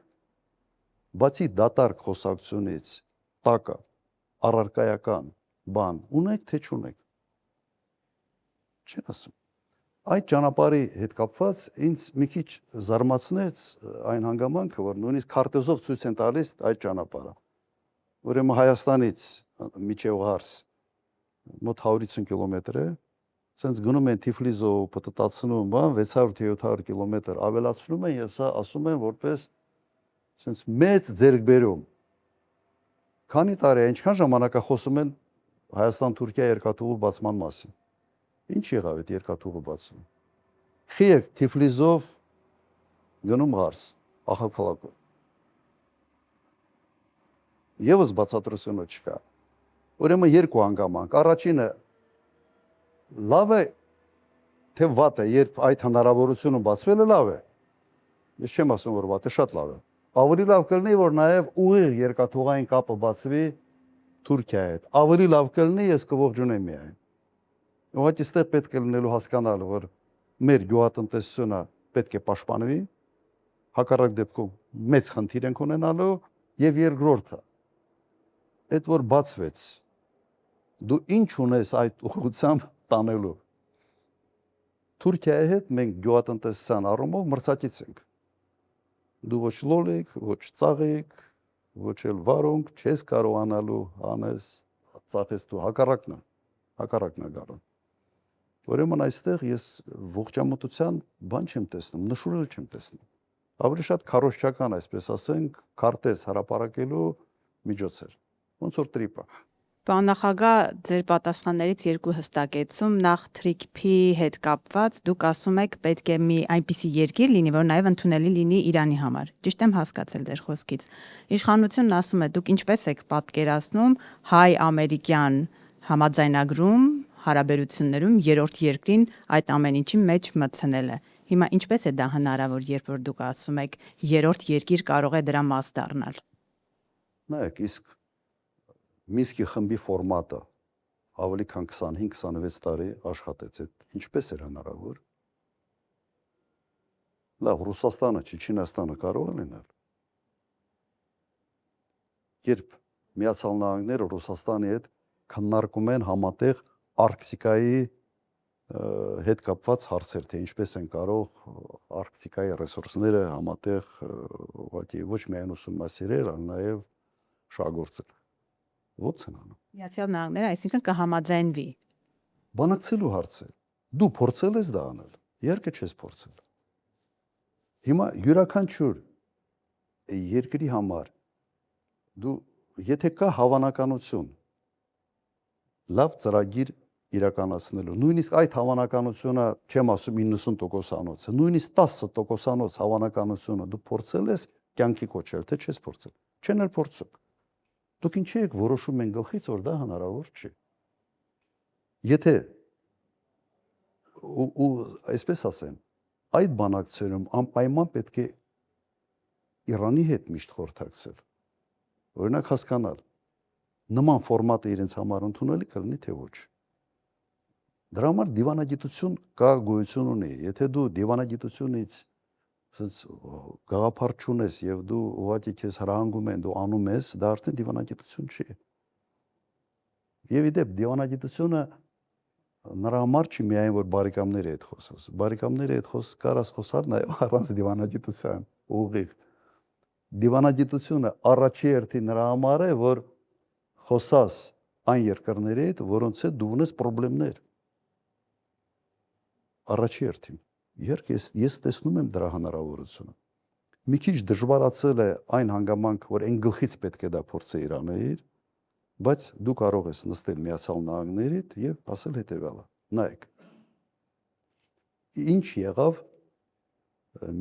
Բացի դատարկ խոսակցությունից, տակը, առարկայական բան ունեք թե չունեք։ Չեն ասում։ Այդ ճանապարհի հետ կապված ինձ մի քիչ զարմացնեց այն հանգամանքը, որ նույնիսկ քարտեզով ցույց են տալիս այդ ճանապարհը։ Ուրեմն Հայաստանից միջև Ղարս մոտ 150 կիլոմետր է, սենց գնում են Թիֆլիսով պտտացնում, բան 600-700 կիլոմետր ավելացնում են եւ սա ասում են որպես սենց մեծ ձեռքբերում։ Քանի տարի է, ինչքան ժամանակ է խոսում են Հայաստան-Թուրքիա երկաթուղու բացման մասին։ Ինչ եղավ այդ երկաթուղու բացումը։ Խիեք Թիֆլիսով գնում Ղարս, Ախալքալակով։ Եվս բացատրությունը չկա։ Ուրեմն երկու հանգամանք։ Առաջինը լավ է թե վատ է, երբ այդ հնարավորությունը բացվել է, լավ է։ Ես չեմ ասում, որ վատ է, շատ լավ է։ Ավելի լավ կլինի, որ նաև ուղիղ երկաթուղային կապը բացվի Թուրքիայի հետ։ Ավելի լավ կլինի, ես կողջունեմ միայն։ Ուղղակի ստեղ պետք է լինելու հասկանալ, որ մեր գյուղատնտեսությունը պետք է պաշտպանվի, հակառակ դեպքում մեծ խնդիր ենք ունենալու, եւ երկրորդը այդ որ բացվեց, դու ինչ ունես այդ ուղղությամբ տանելու։ Թուրքիայի հետ մենք գյուղատնտեսության առումով մրցակից ենք։ Դու ոչ լոլիկ, ոչ ծաղիկ, ոչ էլ վարունգ չես կարողանալու անես ծախես դու հակառակն է գալու։ Ուրեմն այստեղ ես ողջամտության բան չեմ տեսնում, նշուրել չեմ տեսնում։ Ավելի շատ քարոզչական, այսպես ասենք, քարտեզ հրապարակելու միջոցեր։ Ոնց որ տրիպա։ Պարոն նախագահ, ձեր պատասխաններից երկու հստակեցում, նախ թրիփի հետ կապված դուք ասում եք պետք է մի այնպիսի երկիր լինի, որ նաև ընդունելի լինի Իրանի համար։ Ճիշտ եմ հասկացել ձեր խոսքից։ Իշխանությունն ասում է, դուք ինչպես եք պատկերացնում հայ-ամերիկյան համաձայնագրում, հարաբերություններում երրորդ երկրին այդ ամեն ինչի մեջ մտցնելը։ Հիմա ինչպես է դա հնարավոր, երբ որ դուք ասում եք երրորդ երկիր կարող է դրա մաս դառնալ։ Նայեք, իսկ Միսկի խմբի ֆորմատը ավելի քան 25-26 տարի աշխատեց, այդ ինչպես էր հնարավոր։ Լավ, Ռուսաստանը, Չիչինաստանը կարող է լինել։ Երբ Միացյալ Նահանգները Ռուսաստանի հետ քննարկում են համատեղ Արկտիկայի հետ կապված հարցեր, թե ինչպես են կարող Արկտիկայի ռեսուրսները համատեղ ուղղակի ոչ միայն ուսումնասիրել, այլ նաև շահգործել։ Ո՞նց են անում։ Միացյալ Նահանգները, այսինքն կհամաձայնվի։ Բանակցելու հարց է։ Դու փորձել ես դա անել։ Իհարկե չես փորձել։ Հիմա յուրաքանչյուր երկրի համար դու եթե կա հավանականություն լավ ծրագիր իրականացնելու, նույնիսկ այդ հավանականությունը, չեմ ասում 90%-անոց, նույնիսկ 10%-անոց հավանականությունը դու փորձել ես կյանքի կոչել, թե չես փորձել։ Չեն էլ փորձում։ Դուք ինչի եք որոշում են գլխից, որ դա հնարավոր չի։ Եթե ու այսպես ասեմ, այդ բանակցությունում անպայման պետք է Իրանի հետ միշտ խորհրդակցել։ Օրինակ հասկանալ, նման ֆորմատը իրենց համար ընդունելի կլինի, թե ոչ։ Դրա համար դիվանագիտություն կա գոյություն ունի։ Եթե դու դիվանագիտությունից գաղափար չունես եւ դու ուղղակի քեզ հրահանգում են, դու անում ես, դա արդեն դիվանագիտություն չի։ Եվ իդեպ դիվանագիտությունը նրա համար չի միայն որ բարեկամների հետ խոսես։ Բարեկամների հետ կարաս խոսալ նաեւ առանց դիվանագիտության, ուղիղ։ Դիվանագիտությունը առաջի հերթին նրա համար է, որ խոսաս այն երկրների հետ, որոնց հետ դու ունես խնդիրներ։ Առաջի հերթին։ Իհարկե ես տեսնում եմ դրա հնարավորությունը։ Մի քիչ դժվարացել է այն հանգամանք, որ այն գլխից պետք է դա փորձել անել, բայց դու կարող ես նստել Միացյալ Նահանգներիդ եւ ասել հետեւյալը. նայեք, ինչ եղավ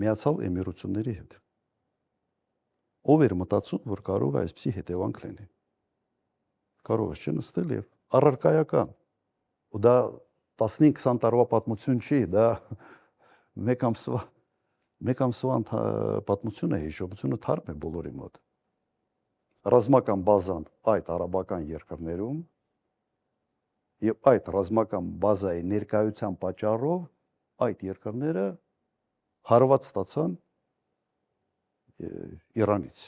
Միացյալ Էմիրությունների հետ։ Ով էր մտածում, որ կարող է այսպիսի հետևանք լինի։ Կարող ես չնստել եւ առարկայական։ Ու դա 15-20 տարվա պատմություն չի, դա մեկ ամսվա պատմություն է, հիշողությունը թարմ է բոլորի մոտ։ Ռազմական բազան այդ արաբական երկրներում եւ այդ ռազմական բազայի ներկայության պատճառով այդ երկրները հարված ստացան Իրանից։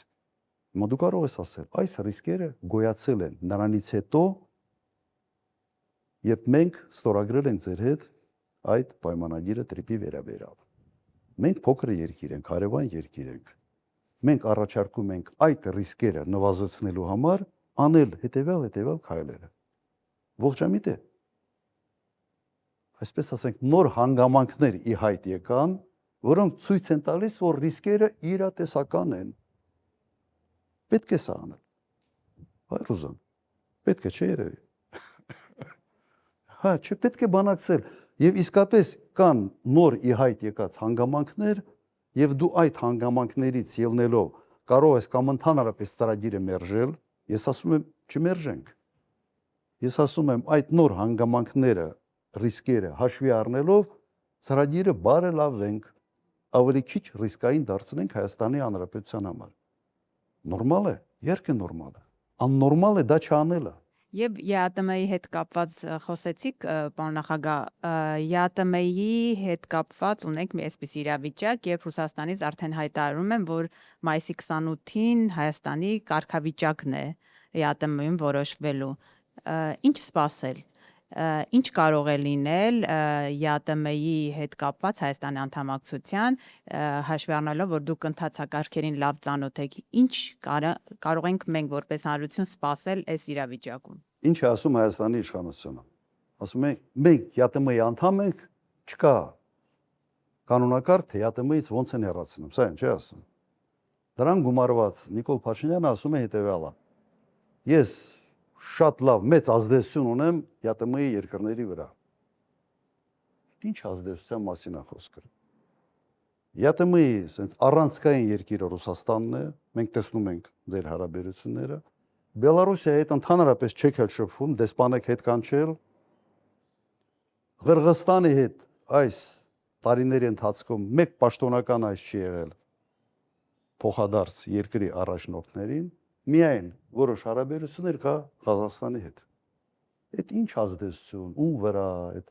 Հիմա դու կարող ես ասել, այս ռիսկերը գոյացել են նրանից հետո, երբ մենք ստորագրել ենք ձեր հետ այդ պայմանագիրը տրիպի վերաբերյալ։ Մենք փոքր երկիր ենք, հարևան երկիր ենք։ Մենք առաջարկում ենք այդ ռիսկերը նվազեցնելու համար անել հետևյալ քայլերը։ Ողջամիտ է։ Այսպես ասենք, նոր հանգամանքներ ի հայտ եկան, որոնք ցույց են տալիս, որ ռիսկերը իրատեսական են։ Պետք է սա անել։ Հայ Ռուզան, պետք է չէ երևի։ Հա, չպետք է բանակցել։ Եվ իսկապես կան նոր ի հայտ եկած հանգամանքներ, եւ դու այդ հանգամանքներից ելնելով կարող ես կամ ընդհանրապես ծրագիրը մերժել, ես ասում եմ չմերժենք։ Ես ասում եմ այդ նոր հանգամանքները, ռիսկերը հաշվի առնելով ծրագիրը բարելավենք, ավելի քիչ ռիսկային դարձնենք Հայաստանի Հանրապետության համար։ Նորմալ է, իհարկե նորմալ է։ Աննորմալ է դա չանելը։ Եվ ԵԱՏՄ-ի հետ կապված խոսեցիք, պարոն նախագահ, ԵԱՏՄ-ի հետ կապված ունենք մի այսպես իրավիճակ, երբ Ռուսաստանից արդեն հայտարարում են, որ մայիսի 28-ին Հայաստանի կարգավիճակն է ԵԱՏՄ-ում որոշվելու։ Ինչ սպասել։ Ինչ կարող է լինել ԵԱՏՄ-ի հետ կապված Հայաստանի անդամակցության, հաշվի առնելով, որ դուք ընթացակարգերին լավ ծանոթ եք, ինչ կարող ենք մենք որպես հանրություն սպասել այս իրավիճակում։ Ինչ է ասում Հայաստանի իշխանությունը։ ասում ենք մենք ԵԱՏՄ-ի անդամ ենք, չկա կանոնակարգ, թե ԵԱՏՄ-ից ոնց են հեռացնում, սա ինչ է ասում։ Դրան գումարված Նիկոլ Փաշինյանը ասում է հետևյալը. ես շատ լավ մեծ ազդեցություն ունեմ ԵԱՏՄ-ի երկրների վրա։ Ինչ ազդեցության մասին է խոսքը։ ԵԱՏՄ-ի sense առանցքային երկիրը Ռուսաստանն է, մենք տեսնում ենք ձեր հարաբերությունները։ Բելարուսիայի հետ ընդհանրապես չեք էլ շփվում, դեսպանեք հետ կանչել։ Ղրղստանի հետ այս տարիների ընթացքում մեկ պաշտոնական այս չի եղել փոխադարձ երկրի առաջնորդներին, միայն որոշ հարաբերություններ կա Ղազախստանի հետ։ Այդ ինչ ազդեցություն, ում վրա, այդ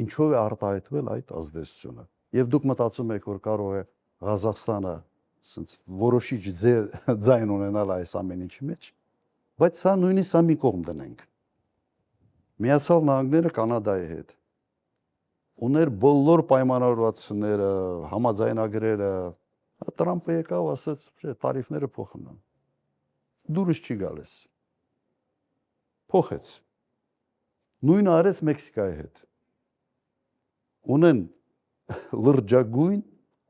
ինչով է արտահայտվել այդ ազդեցությունը։ Եվ դուք մտածում եք, որ կարող է Ղազախստանը ասենց որոշիչ ձայն ունենալ այս ամեն ինչի մեջ, բայց սա նույնիսկ սա մի կողմ դնենք։ Միացյալ Նահանգները Կանադայի հետ ուներ բոլոր պայմանավորվածությունները, համաձայնագրերը, Տրամպը եկավ, ասաց, տարիֆները փոխում։ Դուրս չի գալիս։ Փոխեց։ Նույնը արեց Մեքսիկայի հետ։ Ունեն լրջագույն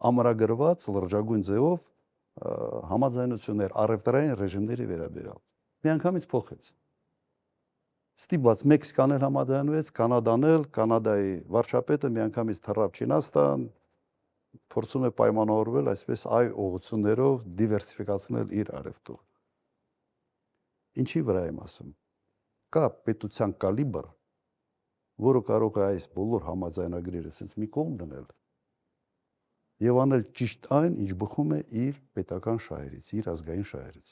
ամրագրված լրջագույն ձևով համաձայնություններ առևտրային ռեժիմների վերաբերյալ։ Միանգամից փոխեց։ Ստիպված Մեքսիկան էլ համաձայնվեց, Կանադան էլ, Կանադայի վարչապետը միանգամից թռավ Չինաստան, փորձում է պայմանավորվել այսպես այ ուղղություններով դիվերսիֆիկացնել իր առևտուրը։ Ինչի վրա եմ ասում։ Կա պետության կալիբր, որը կարող է այս բոլոր համաձայնագրերը ասենց մի կողմ դնել եւ անել ճիշտ այն, ինչ բխում է իր պետական շահերից, իր ազգային շահերից։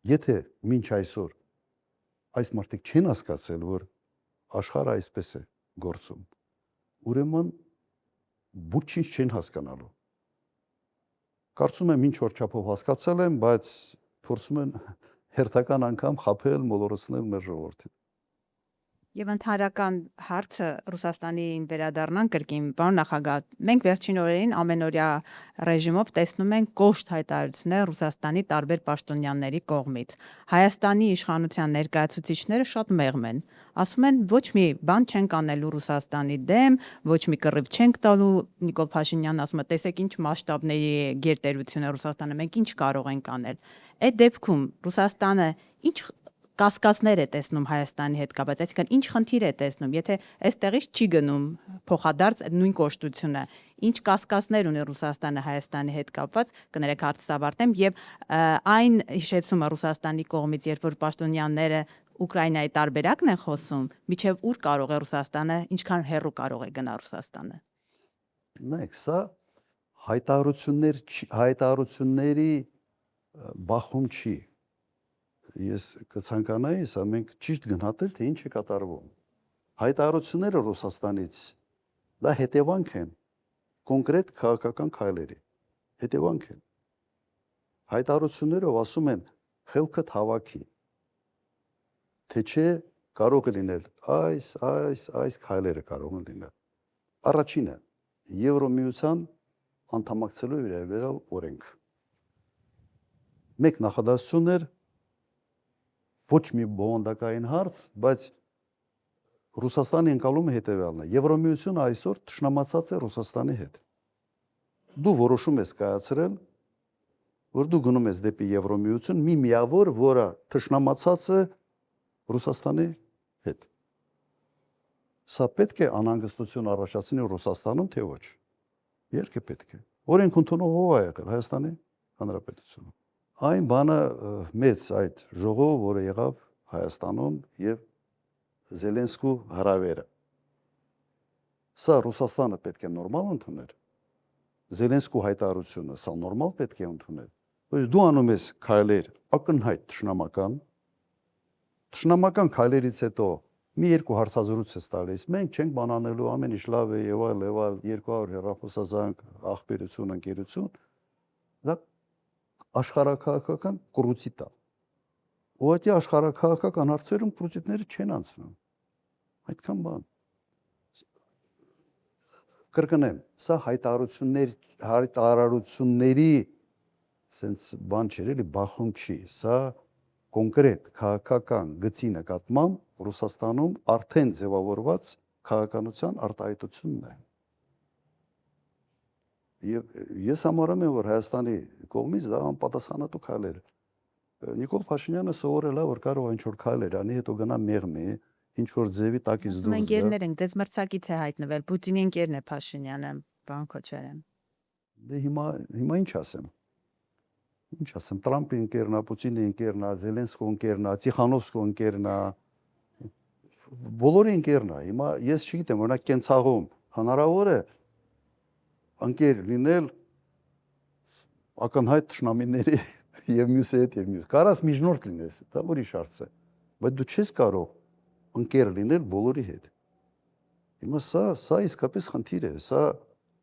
Եթե մինչ այսօր այս մարդիկ չեն հասկացել, որ աշխարհը այսպես է գործում, ուրեմն ոչինչ չեն հասկանալու։ Կարծում եմ ինչ որ չափով հասկացել եմ, բայց փորձում են հերթական անգամ խաբել, մոլորեցնել մեր ժողովրդին։ Եվ ընդհանրական հարցը Ռուսաստանին վերադառնան կրկին, պարոն նախագահ, մենք վերջին օրերին ամենօրյա ռեժիմով տեսնում ենք կոշտ հայտարարություններ Ռուսաստանի տարբեր պաշտոնյաների կողմից։ Հայաստանի իշխանության ներկայացուցիչները շատ մեղմ են։ Ասում են ոչ մի բան չենք անելու Ռուսաստանի դեմ, ոչ մի կռիվ չենք տալու։ Նիկոլ Փաշինյանն ասում է, տեսեք ինչ մասշտաբների գերտերություն է Ռուսաստանը, մենք ինչ կարող ենք անել։ Այդ դեպքում Ռուսաստանը ինչ կասկածներ է տեսնում Հայաստանի հետ կապված, այսինքն ինչ խնդիր է տեսնում, եթե այստեղից չի գնում փոխադարձ նույն կոշտությունը, ինչ կասկածներ ունի Ռուսաստանը Հայաստանի հետ կապված, կներեք հարցս ավարտեմ, եւ այն հիշեցումը Ռուսաստանի կողմից, երբ որ պաշտոնյաները Ուկրաինայի տարբերակն են խոսում, միջև ուր կարող է Ռուսաստանը, ինչքան հեռու կարող է գնալ Ռուսաստանը։ Նայեք, սա հայտարարությունների բախում չի։ Ես կցանկանայի, սա մենք ճիշտ գնահատել, թե ինչ է կատարվում։ Հայտարարությունները Ռուսաստանից դա հետևանք են կոնկրետ քաղաքական քայլերի։ Հետևանք են։ Հայտարարություններով ասում են խելքդ հավաքի։ Թե չէ կարող է լինել այս քայլերը կարող են լինել։ Առաջինը Եվրոմիության անդամակցելու վերաբերյալ օրենք։ Մեկ նախադասություններ ոչ մի բովանդակային հարց, բայց Ռուսաստանի ընկալումը հետևյալն է։ Եվրոմիությունը այսօր թշնամացած է Ռուսաստանի հետ։ Դու որոշում ես կայացրել, որ դու գնում ես դեպի Եվրոմիություն, մի միավոր, որը թշնամացած է Ռուսաստանի հետ։ Սա պետք է անհանգստություն առաջացնի Ռուսաստանում, թե ոչ։ Երկը պետք է։ Օրենք ընդունող ով է եղել Հայաստանի Հանրապետությունը։ Այն բանը մեծ այդ ժողով, որը եղավ Հայաստանում եւ Զելենսկու հրավերը։ Սա Ռուսաստանը պետք է նորմալ ընդուներ։ Զելենսկու հայտարարությունը սա նորմալ պետք է ընդուներ։ Բայց դու անում ես քայլեր ակնհայտ թշնամական քայլերից հետո մի երկու հարցազրույց ես տալիս։ Մենք չենք բանանելու, ամեն ինչ լավ է եւ այլ 200 հեռախոսազանգ ախբերություն, ընկերություն։ Դա աշխարհակահաղական կոռուպցիա։ Ուղղակի աշխարհակահաղական հարցերում կոռուպցիաները չեն անցնում։ Այդքան բան։ Կրկնեմ, սա հայտարարությունների sense բան չէ, էլի բախում չի։ Սա կոնկրետ քաղաքական գծի նկատմամբ Ռուսաստանում արդեն ձևավորված քաղաքականության արտահայտությունն է։ Եվ ես համարում եմ, որ Հայաստանի կողմից դա անպատասխանատու քայլ էր։ Նիկոլ Փաշինյանը սովորել է, որ կարող է ինչ-որ քայլեր անի, հետո գնա մեղմի, ինչ-որ ձևի տակից դուրս գա։ Ընկերներ ենք, դες մրցակից է հայտնվել, Պուտինի ընկերն է Փաշինյանը, պարոն Քոչարյան։ Դե հիմա ինչ ասեմ։ Ինչ ասեմ, Տրամպի ընկերն է, Պուտինի ընկերն է, Զելենսկու ընկերն է, Տիխանովսկու ընկերն է։ Բոլորի ընկերն է։ Հիմա ես չգիտեմ, օրինակ կենցաղում հնարավոր է ընկեր լինել ակնհայտ թշնամիների եւ մյուսի հետ եւ մյուս։ Կարաս միջնորդ լինես, դա ուրիշ հարց է։ Բայց դու չես կարող ընկեր լինել բոլորի հետ։ Հիմա սա իսկապես խնդիր է, սա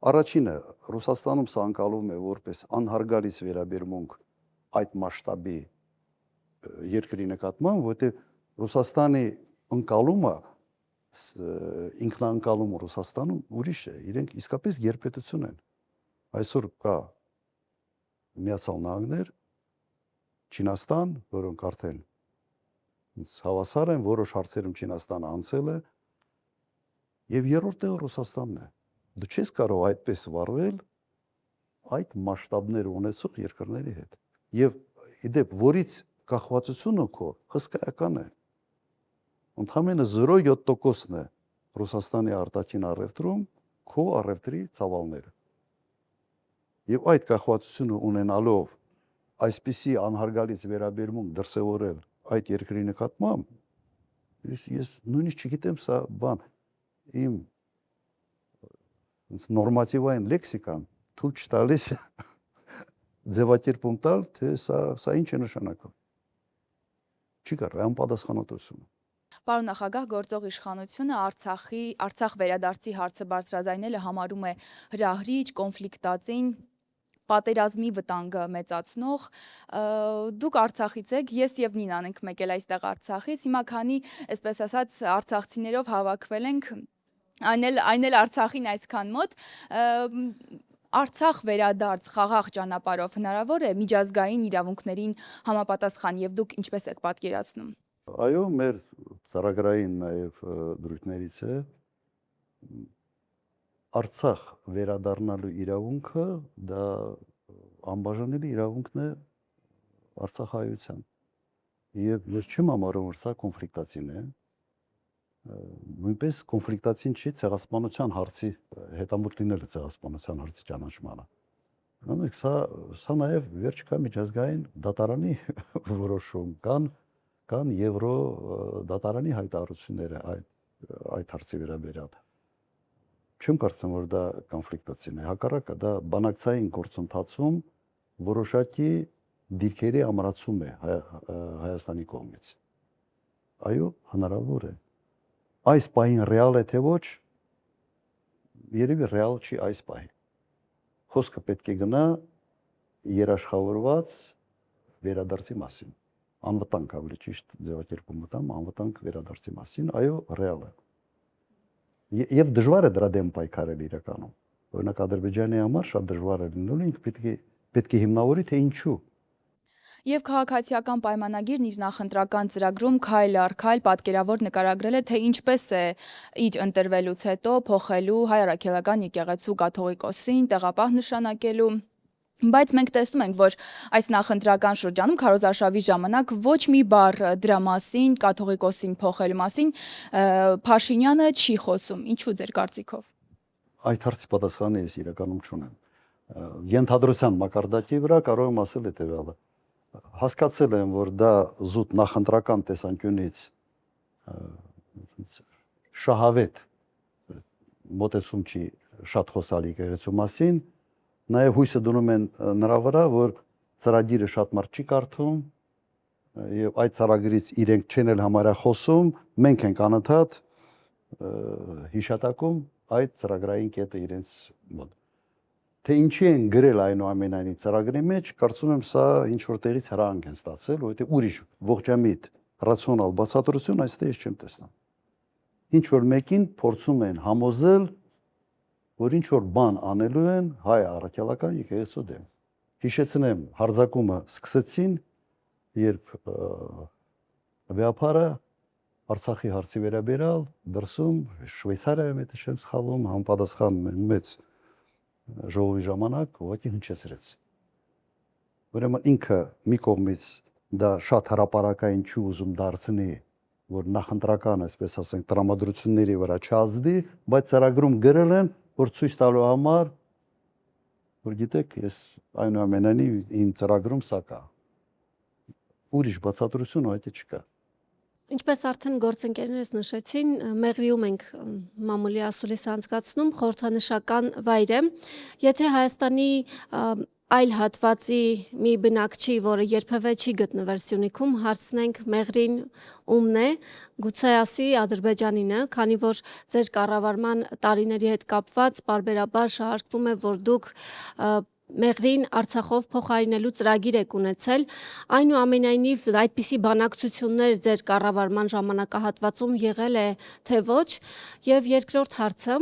առաջինը Ռուսաստանում սա անցալում է որպես անհարգալից վերաբերմունք այդ մասշտաբի երկրի նկատմամբ, որտեղ Ռուսաստանի ընկալումը ինքնանկալումը Ռուսաստանում ուրիշ է, իրենք իսկապես գերպետություն են։ Այսօր կա Միացյալ Նահանգներ, Չինաստան, որոնք արդեն հավասար են, որոշ հարցերում Չինաստանը անցել է, եւ երրորդ տեղը Ռուսաստանն է։ Դու չես կարող այդպես վարվել այդ մասշտաբներ ունեցող երկրների հետ։ Եվ իդեպ որից կախվածությունը քո հսկայական է։ Ընդհանրապես 0.7%-ն է Ռուսաստանի արտաքին առևտրում քո առևտրի ծավալները։ Եվ այդ կախվածությունը ունենալով այսպիսի անհարգալից վերաբերմունք դրսևորել այդ երկրի նկատմամբ ես նույնիսկ չգիտեմ սա բան իմ նորմատիվային լեքսիկան թույլ չտալիս ձևակերպում տալ, թե սա ինչ է նշանակում։ Չի կարող անպատասխանատվություն։ Պարոն նախագահ, գործող իշխանությունը Արցախ վերադարձի հարցը բարձրաձայնելը համարում է հրահրիչ, կոնֆլիկտածին, պատերազմի վտանգը մեծացնող։ Դուք Արցախից եք, ես եւ Նինան ենք մեկ էլ այստեղ Արցախից։ Հիմա քանի, այսպես ասած, արցախցիներով հավաքվել ենք, այն էլ Արցախին այսքան մոտ, Արցախ վերադարձ խաղաղ ճանապարհով հնարավոր է միջազգային իրավունքներին համապատասխան եւ դուք ինչպես եք պատկերացնում։ Այո, մեր ծրագրային նաև դրույթներից է Արցախ վերադառնալու իրավունքը դա անբաժանելի իրավունքն է արցախայության։ Եվ ես չեմ համարում, որ սա կոնֆլիկտացին է։ Նույնպես կոնֆլիկտացին չի ցեղասպանության հարցի հետամուտ լինելը ցեղասպանության հարցի ճանաչմանը։ Ուրեմն սա նաև վերջ կա միջազգային դատարանի որոշում կան Եվրո դատարանի հայտարարությունները այդ հարցի վերաբերյալ։ Չեմ կարծում, որ դա կոնֆլիկտացին է, հակառակը դա բանակցային գործընթացում որոշակի դիրքերի ամրացում է Հայաստանի կողմից։ Այո, հնարավոր է։ Այս պահին ռեալ է թե ոչ, երևի ռեալ չի այս պահին։ Խոսքը պետք է գնա երաշխավորված վերադարձի մասին։ Անվտանգ ավելի ճիշտ ձևակերպումը տամ, անվտանգ վերադարձի մասին, այո, ռեալ է։ Եվ դժվար է դրա դեմ պայքարել իրականում։ Օրինակ Ադրբեջանի համար շատ դժվար է լինելու, ինքը պետք է հիմնավորի թե ինչու։ Եվ քաղաքացիական պայմանագիրն իր նախընտրական ծրագրում քայլ առ քայլ պատկերավոր նկարագրել է, թե ինչպես է իր ընտրվելուց հետո փոխելու հայ առաքելական եկեղեցու կաթողիկոսին, տեղապահ նշանակելու։ Բայց մենք տեսնում ենք, որ այս նախընտրական շրջանում քարոզարշավի ժամանակ ոչ մի բառ դրա մասին, կաթողիկոսին փոխելու մասին Փաշինյանը չի խոսում։ Ինչու ձեր կարծիքով։ Այդ հարցի պատասխանը ես իրականում չունեմ։ Ենթադրության մակարդակի վրա կարող եմ ասել հետևյալը։ Հասկացել եմ, որ դա զուտ նախընտրական տեսանկյունից շահավետ մոտեցում չի շատ խոսալ եկեղեցու մասին, նաև հույսը դնում են նրա վրա, որ ծրագիրը շատ մարդ չի կարդում եւ այդ ծրագրից իրենք չեն էլ համարյա խոսում, մենք ենք անընդհատ հիշատակում այդ ծրագրային կետը իրենց մոտ։ Թե ինչի են գրել այնուամենայնիվ ծրագրի մեջ, կարծում եմ սա ինչ որտեղից հրանք են ստացել, որովհետեւ ուրիշ ողջամիտ ռացիոնալ բացատրություն այստեղ ես չեմ տեսնում։ Ինչ որ մեկին փորձում են համոզել, որ ինչ որ բան անելու են հայ առաքելական եկեղեցու դեմ։ Հիշեցնեմ, հարձակումը սկսեցին երբ վեապարը Արցախի հարցի վերաբերալ դրսում Շվեյցարիայում եթե չեմ սխալվում համապատասխան մեծ ժողովի ժամանակ ուղղակի հնչեցրեց։ Ուրեմն ինքը մի կողմից դա շատ հրապարակային չի ուզում դարձնի, որ նախընտրական, այսպես ասենք, տրամադրությունների վրա չազդի, բայց ծրագրում գրել են, որ ցույց տալու համար, որ գիտեք, ես այնուամենայնիվ իմ ծրագրում սա կա։ Ուրիշ բացատրություն այդ չկա։ Ինչպես արդեն գործընկերներս նշեցին, Մեղրիում ենք մամուլի ասուլիս անցկացնում, խորհրդանշական վայր է։ Եթե Հայաստանի այլ հատվածի մի բնակչի, որը երբևէ չի գտնվել Սյունիքում, հարցնենք Մեղրին ումն է, գուցե ասի Ադրբեջանին է, քանի որ ձեր կառավարման տարիների հետ կապված պարբերաբար շահարկվում է, որ դուք Մեղրին Արցախով փոխարինելու ծրագիր եք ունեցել, այնուամենայնիվ այդպիսի բանակցություններ ձեր կառավարման ժամանակահատվածում եղել է, թե ոչ, եւ երկրորդ հարցը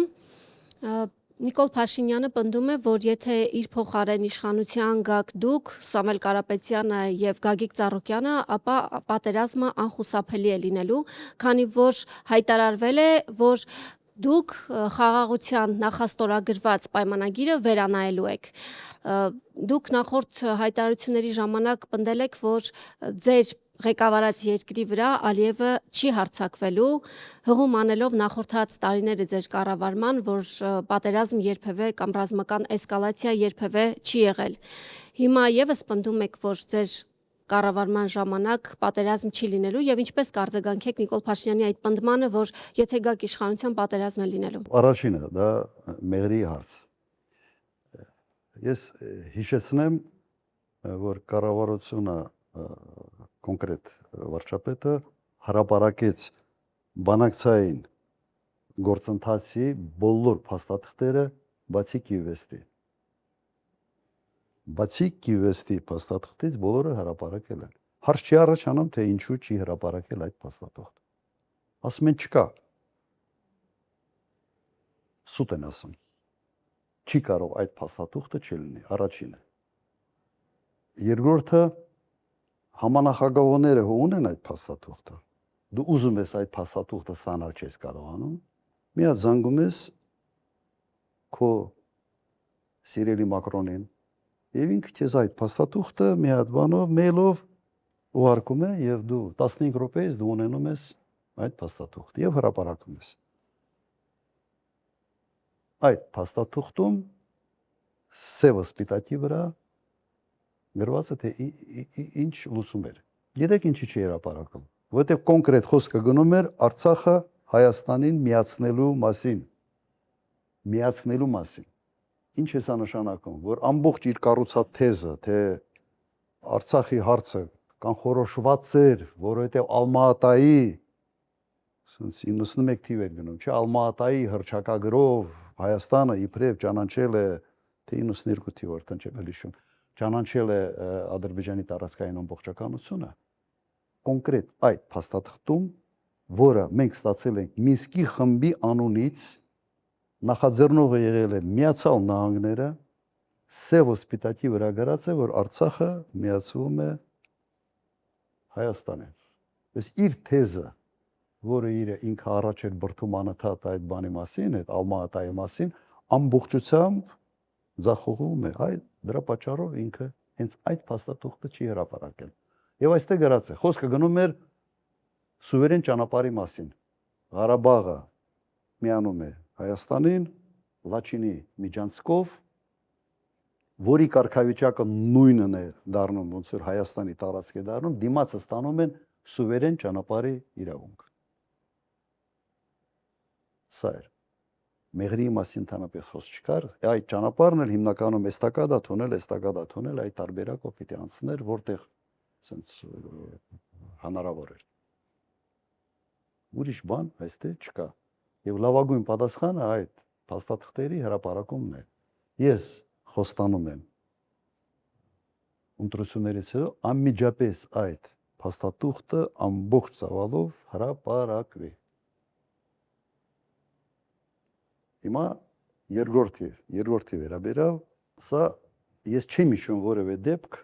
Նիկոլ Փաշինյանը պնդում է, որ եթե իր փոխարեն իշխանության գաք դուք, Սամվել Կարապետյանը եւ Գագիկ Ծառուկյանը, ապա պատերազմը անխուսափելի է լինելու, քանի որ հայտարարվել է, որ դուք խաղաղության նախաստորագրված պայմանագիրը վերանայելու եք։ Դուք նախորդ հայտարարությունների ժամանակ պնդել եք, որ ձեր ղեկավարած երկրի վրա Ալիևը չի հարձակվելու, հղում անելով նախորդած տարիները ձեր կառավարման, որ պատերազմ երբևէ կամ ռազմական էսկալացիա երբևէ չի եղել։ Հիմա եւս պնդում եք, որ ձեր կառավարման ժամանակ պատերազմ չի լինելու եւ ինչպես կարձագանքեք Նիկոլ Փաշինյանի այդ պնդմանը, որ եթե գաք իշխանության պատերազմ է լինելու։ Առաջինը դա Մեղրի հարց։ Ես հիշեցնեմ, որ կառավարությունը կոնկրետ վարչապետը հրապարակեց բանակցային գործընթացի բոլոր փաստաթղթերը բացի Կիևեստի։ Բացի Կիևեստի փաստաթղթից բոլորը հրապարակել են։ Հարց չի առաջանում, թե ինչու չի հրապարակել այդ փաստաթղթը։ Ասում են չկա։ Սուտ են ասում։ Չի կարող այդ փաստաթուղթը չլինի, առաջինը։ Երկրորդը համանախագահողները ունեն այդ փաստաթուղթը։ Դու ուզում ես այդ փաստաթուղթը ստանալ չես կարողանում։ Մի հատ զանգում ես քո սիրելի Մակրոնին եւ ինքը քեզ այդ փաստաթուղթը մի հատ բանով մեյլով ուղարկում է եւ դու 15 րոպեից դու ունենում ես այդ փաստաթուղթը եւ հրապարակում ես։ Այդ փաստաթուղթում սևը սպիտակի վրա գրված է թե ինչ լուծում էր։ Գիտեք ինչի չի հրապարակում, որովհետև կոնկրետ խոսքը գնում էր Արցախը Հայաստանին միացնելու մասին։ Միացնելու մասին։ Ինչ է սա նշանակում, որ ամբողջ իր կառուցած թեզը, թե Արցախի հարցը կանխորոշված էր, որովհետև Ալմատայի 91 թիվ էր գնում, չէ, Ալմատայի հռչակագրով Հայաստանը իբրև ճանաչել է թե 92 թիվ արդեն չեմ հիշում, ճանաչել է Ադրբեջանի տարածքային ամբողջականությունը, կոնկրետ այդ փաստաթղթում, որը մենք ստացել ենք Մինսկի խմբի անունից, նախաձեռնողը եղել է Միացյալ Նահանգները, սև սպիտակի վրա գրած է, որ Արցախը միացվում է Հայաստանին։ Ըստ իր թեզը, որը ինքը առաջ էր բրդում անընդհատ այդ բանի մասին, այդ Ալմատայի մասին, ամբողջությամբ ձախողում է։ Այդ դրա պատճառով ինքը հենց այդ փաստաթուղթը չի հրապարակել։ Եվ այստեղ գրած է, խոսքը գնում էր սուվերեն ճանապարհի մասին։ Ղարաբաղը միանում է Հայաստանին, Լաչինի միջանցքով, որի կարգավիճակը նույնն է դառնում, ոնց որ Հայաստանի տարածք է դառնում, դիմացը ստանում են սուվերեն ճանապարհի իրավունք։ Սա էր։ Մեղրի մասին ընդհանրապես խոսք չկար, այդ ճանապարհն էլ հիմնականում էստակադա թունել, այդ տարբերակով պիտի անցներ, որտեղ ասենց հնարավոր էր։ Ուրիշ բան այստեղ չկա։ Եվ լավագույն պատասխանը այդ փաստաթղթերի հրապարակումն է։ Ես խոստանում եմ ընտրություններից հետո անմիջապես այդ փաստաթուղթը ամբողջ ծավալով հրապարակվի։ Հիմա երկրորդի սա ես չեմ հիշում որևէ դեպք,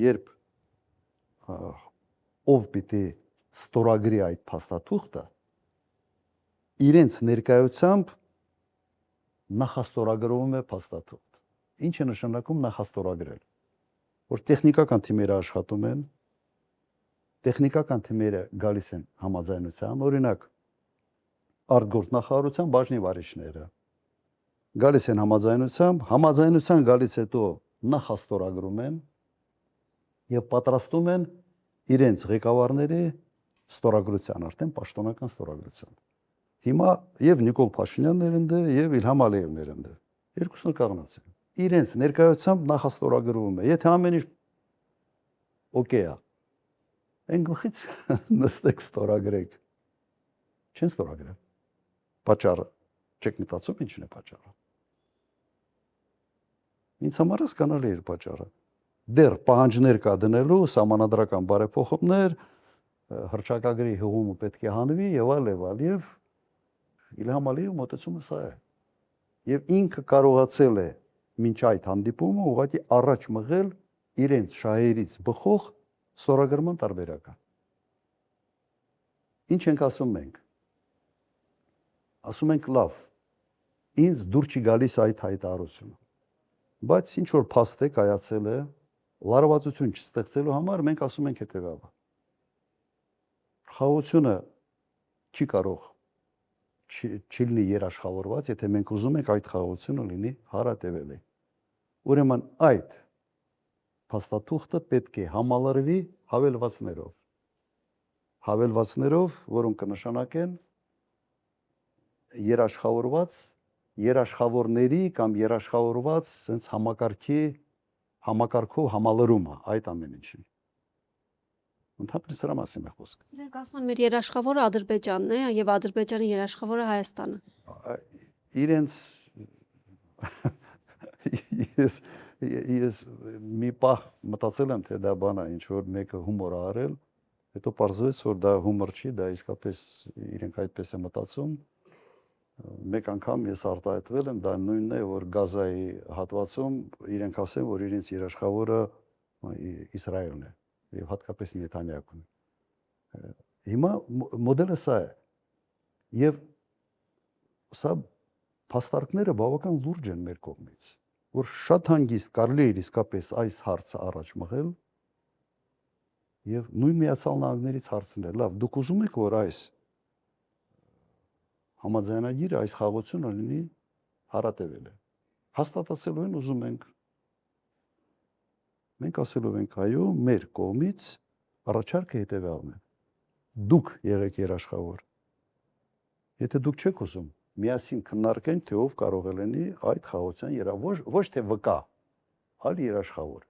երբ ով պիտի ստորագրի այդ փաստաթուղթը, իրենց ներկայությամբ նախաստորագրվում է փաստաթուղթ։ Ինչ է նշանակում նախաստորագրել։ Որ տեխնիկական թիմերը աշխատում են, տեխնիկական թիմերը գալիս են համաձայնության, օրինակ արտգործնախարարության բաժնի վարիչները գալիս են համաձայնության գալից հետո նախաստորագրում են եւ պատրաստում են իրենց ղեկավարների ստորագրության, արդեն պաշտոնական ստորագրության։ Հիմա եւ Նիկոլ Փաշինյանն են դե եւ Իլհամ Ալիևն են դե։ Երկուսն էլ կանգնած են։ Իրենց ներկայությամբ նախաստորագրվում է։ Եթե ամեն ինչ օքեյ է, այն գլխից նստեք ստորագրեք։ Չեն ստորագրել։ Պատճառը չեք մտածում ինչն է պատճառը։ Ինձ համար հասկանալի է պատճառը։ Դեռ պահանջներ կա դնելու սահմանադրական բարեփոխումներ, հռչակագրի հղումը պետք է հանվի եւ այլ եւ Իլհամ Ալիևի մոտեցումը սա է։ Եվ ինքը կարողացել է մինչ այդ հանդիպումը ուղղակի առաջ մղել իրենց շահերից բխող ստորագրման տարբերակը։ Ինչ ենք ասում մենք։ Ասում ենք լավ, ինձ դուր չի գալիս այդ հայտարարությունը։ Բայց ինչ որ փաստ է կայացել է, լարվածություն չստեղծելու համար մենք ասում ենք հետևյալը։ Խաղաղությունը չի կարող չի լինի երաշխավորված, եթե մենք ուզում ենք այդ խաղաղությունը լինի հարատևելի։ Ուրեմն այդ փաստաթուղթը պետք է համալրվի հավելվածներով, որոնք կնշանակեն երաշխավորների կամ երաշխավորված sense համակարգով համալրումը այդ ամեն ինչի։ Ընդհանրապես սրա մասին է խոսքը։ Իրենք ասում են մեր երաշխավորը Ադրբեջանն է եւ Ադրբեջանի երաշխավորը Հայաստանը։ Իրենց ես մի պահ մտածել եմ թե դա բան է, ինչ որ մեկը հումոր է արել, հետո պարզվեց որ դա հումոր չի, դա իսկապես իրենք այդպես է մտածում։ Մեկ անգամ ես արտահայտվել եմ, դա նույնն է որ Գազայի հատվածում իրենք ասեն որ իրենց երաշխավորը Իսրայելն է եւ հատկապես Նեթանյահուն։ Հիմա մոդելը սա է։ Եվ սա փաստարկները բավական լուրջ են մեր կողմից, որ շատ հանգիստ կարելի է իսկապես այս հարցը առաջ մղել եւ նույն Միացյալ Նահանգներից հարցնել, լավ, դուք ուզում եք որ այս համաձայնագիրը, այս խաղաղությունը լինի հարատևել է։ Հաստատացելու են ուզում ենք։ Մենք ասելով ենք այո, մեր կողմից առաջարկը հետևյալն է։ Դուք եղեք երաշխավոր։ Եթե դուք չեք ուզում, միասին քննարկենք, թե ով կարող է լինի այդ խաղաղության ոչ թե վկա, այլ երաշխավոր։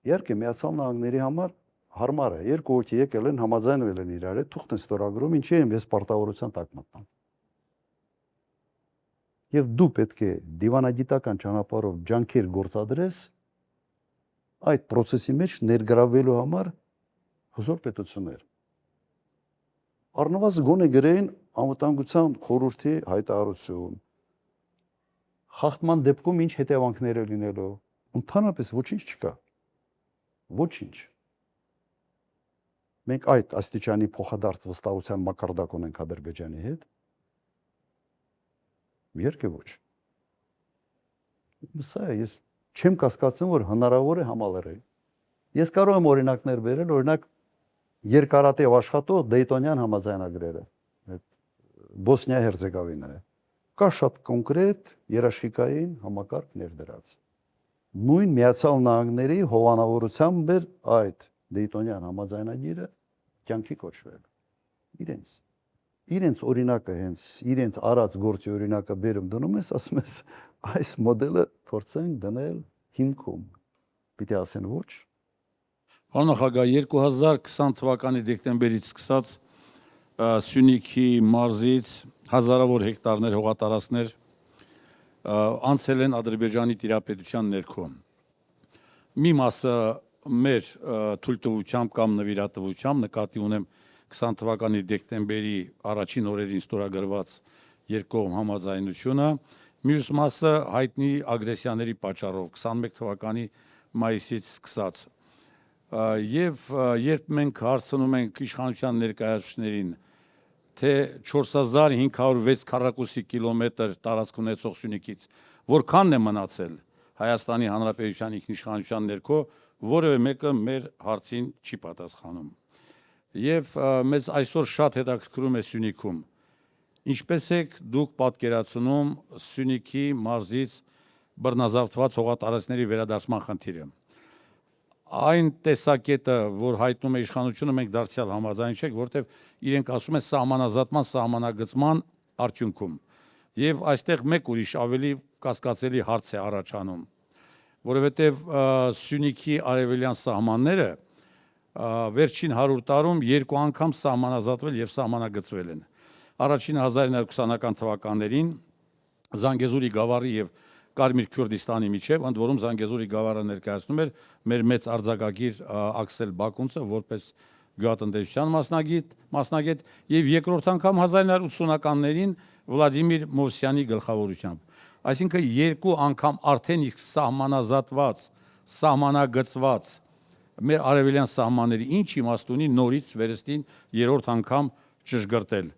Իհարկե Միացյալ Նահանգների համար հարմար է, երկու հոգի եկել են համաձայնվել են իրար հետ, թուղթ են ստորագրում, ինչի եմ ես պարտավորության տակ մտնում։ Եվ դու պետք է դիվանագիտական ճանապարհով ջանքեր գործադրես այդ process-ի մեջ ներգրավելու համար հզոր պետություններ։ Առնվազն գոնե գրեին անվտանգության խորհրդի հայտարարություն։ Խախտման դեպքում ինչ հետևանքներ է լինելու։ Ընդհանրապես ոչինչ չկա։ Ոչինչ։ Մենք այդ աստիճանի փոխադարձ վստահության մակարդակ ունենք Ադրբեջանի հետ։ Իհարկե ոչ։ Սա ես չեմ կասկածում, որ հնարավոր է համալրել։ Ես կարող եմ օրինակներ բերել, օրինակ երկարատև աշխատող Դեյտոնյան համաձայնագրերը, Բոսնիա-Հերցեգովինա։ Կա շատ կոնկրետ երաշխիքային համակարգ ներդրած։ Նույն Միացյալ Նահանգների հովանավորությամբ էր այդ Դեյտոնյան համաձայնագիրը կյանքի կոչվել։ Իրենց օրինակը հենց իրենց արած գործի օրինակը բերում դնում ես, ասում ես այս մոդելը փորձենք դնել հիմքում։ Պիտի ասեն ոչ։ Պարոն նախագահ, 2020 թվականի դեկտեմբերից սկսած Սյունիքի մարզից հազարավոր հեկտարներ հողատարածքներ անցել են Ադրբեջանի տիրապետության ներքո։ Մի մասը մեր թույլտվությամբ կամ նվիրատվությամբ նկատի ունեմ 20 թվականի դեկտեմբերի առաջին օրերին ստորագրված երկկողմ համաձայնությունը, մյուս մասը հայտնի ագրեսիաների պատճառով 21 թվականի մայիսից սկսած։ Եվ երբ մենք հարցնում ենք իշխանության ներկայացուցիչներին, թե 4506 քառակուսի կիլոմետր տարածք ունեցող Սյունիքից որքանն է մնացել Հայաստանի Հանրապետության ինքնիշխանության ներքո, որևէ մեկը մեր հարցին չի պատասխանում։ Եվ մեզ այսօր շատ հետաքրքրում է Սյունիքում, ինչպես եք դուք պատկերացնում Սյունիքի մարզից բռնազավթված հողատարածքների վերադարձման խնդիրը։ Այն տեսակետը, որ հայտնում է իշխանությունը, մենք դարձյալ համաձայն չենք, որտեղ իրենք ասում են սահմանազատման, սահմանագծման արդյունքում։ Եվ այստեղ մեկ ուրիշ ավելի կասկածելի հարց է առաջանում, որովհետև Սյունիքի արևելյան սահմանները վերջին 100 տարում 2 անգամ սահմանազատվել եւ սահմանագծվել են։ Առաջինը 1920-ական թվականներին Զանգեզուրի գավառի եւ Կարմիր Քյուրդիստանի միջև, ընդ որում Զանգեզուրի գավառը ներկայացնում էր մեր մեծ արձակագիր Աքսել Բակունցը որպես գյուղատնտեսության մասնագետ եւ երկրորդ անգամ 1980-ականներին Վլադիմիր Մովսյանի գլխավորությամբ։ Այսինքն 2 անգամ արդեն իսկ սահմանազատված, սահմանագծված մեր արևելյան սահմանների ինչ իմաստ ունի նորից վերստին երրորդ անգամ ճշգրտել։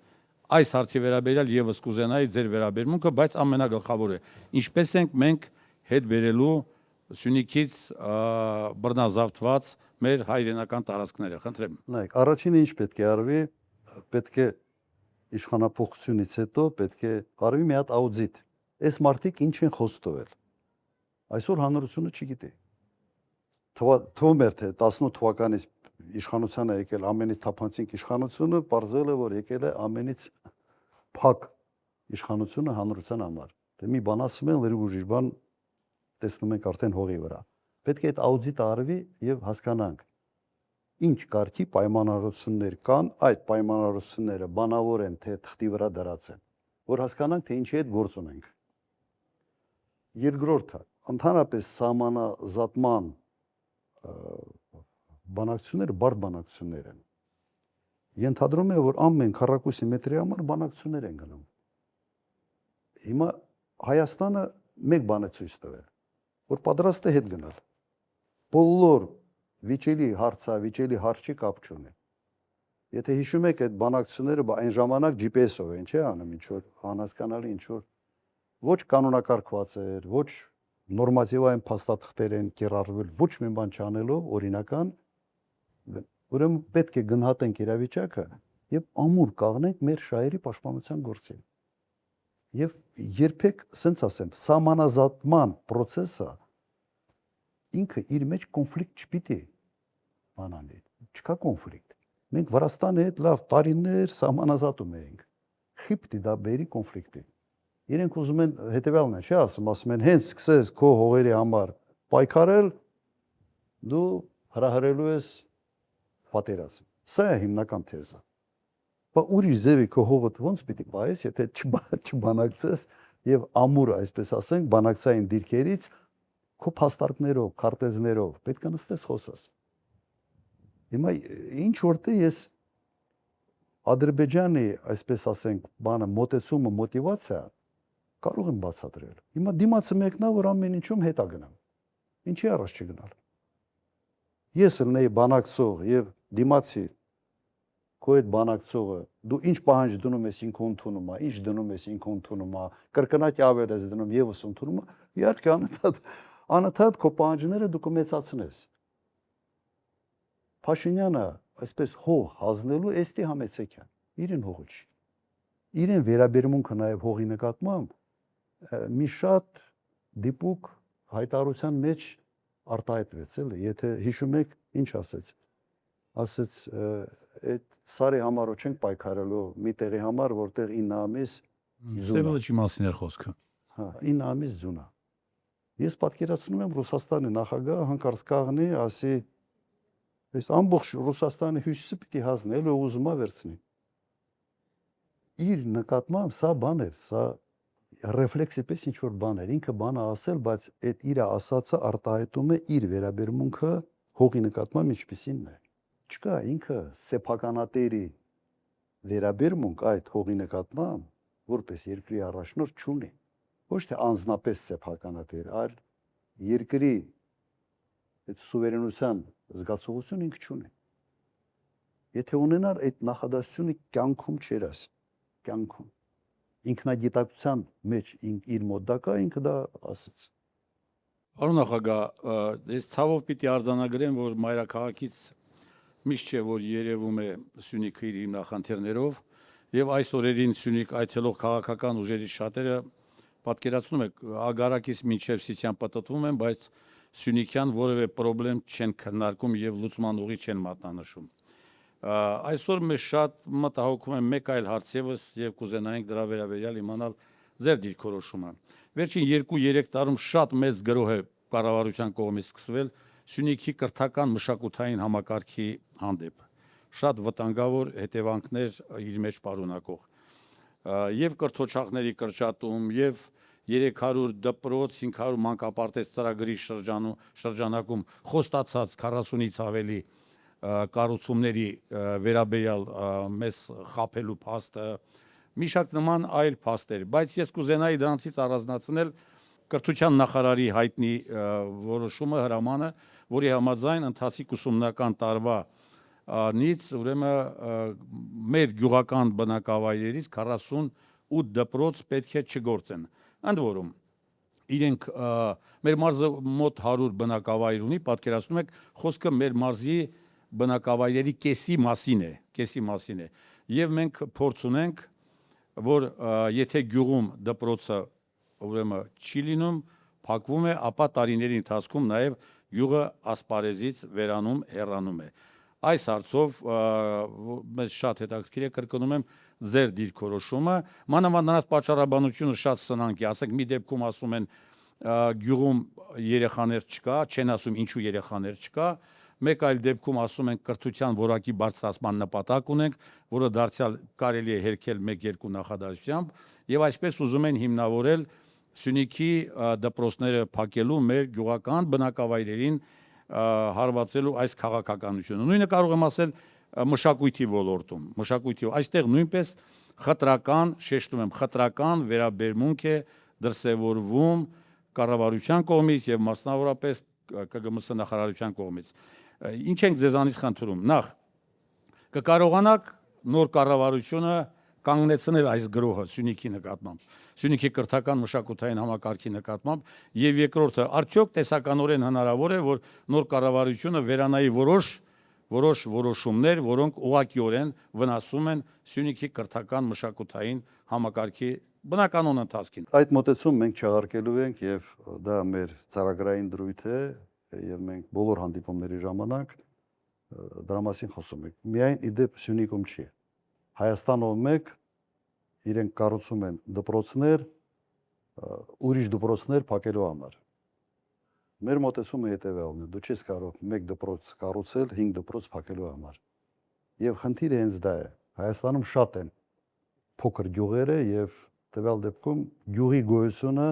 Այս հարցի վերաբերյալ եւս կուզենայի ձեր վերաբերմունքը, բայց ամենագլխավորը, ինչպես ենք մենք հետ բերելու Սյունիքից բռնազավթված մեր հայրենական տարածքները, խնդրեմ։ Նայեք, առաջինը ինչ պետք է արվի, պետք է իշխանապողությունից հետո պետք է արվի մի հատ աուդիտ։ Այս մարդիկ ինչ են խոստովել։ Այսօր հանրությունը չգիտի։ Թվում էր թե 18 թվականից իշխանությանը եկել ամենից թափանցիկ իշխանությունը, պարզվել է, որ եկել է ամենից փակ իշխանությունը հանրության համար։ Դե մի բան ասում են, լրիվ ուրիշ բան տեսնում ենք արդեն հողի վրա։ Պետք է այդ աուդիտը արվի եւ հասկանանք ինչ կարգի պայմանավորություններ կան, այդ պայմանավորությունները բանավոր են թե թղթի վրա դրած են, որ հասկանանք թե ինչի հետ գործ ունենք։ Երկրորդը, ընդհանրապես սահմանազատման բանակցությունները բարդ բանակցություններ են։ Ենթադրում է, որ ամեն քառակուսի մետրի համար բանակցություններ են գնում։ Հիմա Հայաստանը մեկ բան է ցույց տվել, որ պատրաստ է հետ գնալ։ Բոլոր վիճելի հարցա, վիճելի հարցի կապ չունի։ Եթե հիշում եք այդ բանակցությունները, այն ժամանակ GPS-ով են, չէ՞ անում, ինչ որ անհասկանալի, ինչ որ ոչ կանոնակարգված էր, ոչ նորմատիվային փաստաթղթեր են կիրառվել, ոչ մի բան չանելով օրինական, ուրեմն պետք է գնահատենք իրավիճակը եւ ամուր կաղնենք մեր շահերի պաշտպանության գործին։ Եվ երբեք, ասենց ասեմ, սահմանազատման process-ը ինքը իր մեջ կոնֆլիկտ չպիտի բանանի, չկա կոնֆլիկտ։ Մենք Վրաստանի հետ լավ տարիներ սահմանազատում էինք։ Խիպտի դա բերի կոնֆլիկտի։ Իրենք ուզում են հետեւյալն է, չէ՞ ասում են, հենց սկսես քո հողերի համար պայքարել, դու հրահրելու ես պատերազմ։ Սա է հիմնական թեզը։ Բայց ուրիշ ձևի քո հողը ոնց պիտի պահես, եթե չբանակցես եւ ամուր, այսպես ասենք, բանակցային դիրքերից քո փաստարկներով, քարտեզներով պետք է նստես խոսես։ Հիմա ինչ որտե ես Ադրբեջանի, այսպես ասենք, բանը մոտեցումը, մոտիվացիա կարող եմ բացատրել։ Հիմա դիմացը մեկն է, որ ամեն ինչում հետա գնամ։ Ինչի առաջ չգնալ։ Ես ելնեի բանակցող եւ դիմացի քո այդ բանակցողը դու ինչ պահանջ դնում ես ինքը ընդունում է, ինչ դնում ես ինքը ընդունում է, կրկնակի ավել ես դնում եւս ընդունում է, իհարկե անընդհատ քո պահանջները դու կմեծացնես։ Փաշինյանը այսպես հող հանձնելու էստի համեցեք է, իրեն հողը չի։ Իրեն վերաբերմունքը նաեւ հողի նկատմամբ մի շատ դիպուկ հայտարարության մեջ արտահայտվեց, էլի, եթե հիշում եք, ինչ ասեց։ Ասեց այդ սարի համար չենք պայքարելու մի տեղի համար, որտեղ 9 ամիս Սևոջի մասին էր խոսքը։ Հա, 9 ամիս ձուն է։ Ես պատկերացնում եմ Ռուսաստանի նախագահը հանկարծ կաղնի, ասի, այս ամբողջ Ռուսաստանի հյուսիսը պիտի հանձնել ու ուզում է վերցնի։ Իր նկատմամբ սա բան էր, սա ռեֆլեքսի պես ինչ որ բան էր, ինքը բանը ասել, բայց այդ իր ասածը արտահայտում է իր վերաբերմունքը հողի նկատմամբ ինչպիսին է։ Չկա ինքը սեփականատերի վերաբերմունք այդ հողի նկատմամբ որպես երկրի առաջնորդ չունի։ Ոչ թե անձնապես սեփականատեր, այլ երկրի այդ սուվերենության զգացողություն ինքը չունի։ Եթե ունենար այդ նախադասությունը կյանքում չերաս, կյանքում ինքնագիտակցության մեջ իր մոտ դա կա, ինքը դա ասեց։ Պարոն նախագահ, ես ցավով պիտի արձանագրեմ, որ մայրաքաղաքից միշտ չէ, որ երևում է Սյունիքը իր հիմնախնդիրներով, եւ այս օրերին Սյունիք այցելող քաղաքական ուժերի շատերը պատկերացնում եք ագարակից մինչև Սիսիան պատտվում են, բայց Սյունիքյան որևէ խնդրեմ չեն քննարկում եւ լուծման ուղի չեն մատնանշում։ Այսօր մեզ շատ մտահոգում է մեկ այլ հարց եւս եւ կուզենայինք դրա վերաբերյալ իմանալ ձեր դիրքորոշումը։ Վերջին 2-3 տարում շատ մեծ գրոհ է կառավարության կողմից սկսվել Սյունիքի կրթական մշակութային համակարգի հանդեպ։ Շատ վտանգավոր հետևանքներ իր մեջ պարունակող։ Եվ կրթօջախների կրճատում, եւ 300 դպրոց, 500 մանկապարտեզ ծրագրի շրջանակում խոստացած 40-ից ավելի կառուցումների վերաբերյալ մեզ խաբելու փաստը, մի շարք նման այլ փաստեր, բայց ես կուզենայի դրանցից առանձնացնել կրթության նախարարի հայտնի որոշումը հրամանը, որի համաձայն ընթացիկ ուսումնական տարվա նից ուրեմն մեր գյուղական բնակավայրերից 48 դպրոց պետք է չգործեն։ Ընդ որում իրենք մեր մարզը մոտ 100 բնակավայր ունի, պատկերացնում եք, խոսքը մեր մարզի բնակավայրերի կեսի մասին է, եւ մենք փորձ ունենք, որ եթե գյուղում դպրոցը ուրեմն չի լինում, փակվում է, ապա տարիների ընթացքում նաեւ գյուղը ասպարեզից վերանում, հեռանում է։ Այս հարցով մեզ շատ հետաքրքիր է, կրկնում եմ, ձեր դիրքորոշումը, մանավանդ նրանց պատճառաբանությունը շատ սնանկ է, ասենք մի դեպքում ասում են գյուղում երեխաներ չկա, չեն ասում ինչու երեխաներ չկա, մեկ այլ դեպքում ասում են կրթության որակի բարձրացման նպատակ ունենք, որը դարձյալ կարելի է հերքել 1-2 նախադասությամբ, եւ այսպես ուզում են հիմնավորել Սյունիքի դպրոցները փակելու մեր գյուղական բնակավայրերին հարվածելու այս քաղաքականությունը։ Նույնը կարող եմ ասել մշակույթի ոլորտում, այստեղ նույնպես խտրական, շեշտում եմ, խտրական վերաբերմունք է դրսևորվում կառավարության կողմից եւ մասնավորապես ԿԳՄՍ նախարարության կողմից։ Ինչ ենք ձեզանից խնդրում։ Նախ կկարողանաք նոր կառավարությունը կանգնեցնել այս գրոհը Սյունիքի նկատմամբ, Սյունիքի կրթական մշակութային համակարգի նկատմամբ, եւ երկրորդը, արդյոք տեսականորեն հնարավոր է, որ նոր կառավարությունը վերանայի որոշ որոշումներ, որոնք ուղղակիորեն վնասում են Սյունիքի կրթական մշակութային համակարգի բնականոն ընթացքին։ Այդ մոտեցում մենք չեղարկելու ենք եւ դա մեր ծրագրային դրույթ է եւ մենք բոլոր հանդիպումների ժամանակ դրա մասին խոսում ենք։ Միայն իդեպ Սյունիքում չի։ Հայաստանով մեկ իրենք կառուցում են դպրոցներ, ուրիշ դպրոցներ փակելու համար։ Մեր մոտեցումը հետևյալն է. դու չես կարող մեկ դպրոց կառուցել 5 դպրոց փակելու համար։ Եվ խնդիրը հենց դա է։ Հայաստանում շատ են փոքր գյուղերը եւ տվյալ դեպքում գյուղի գոյությունը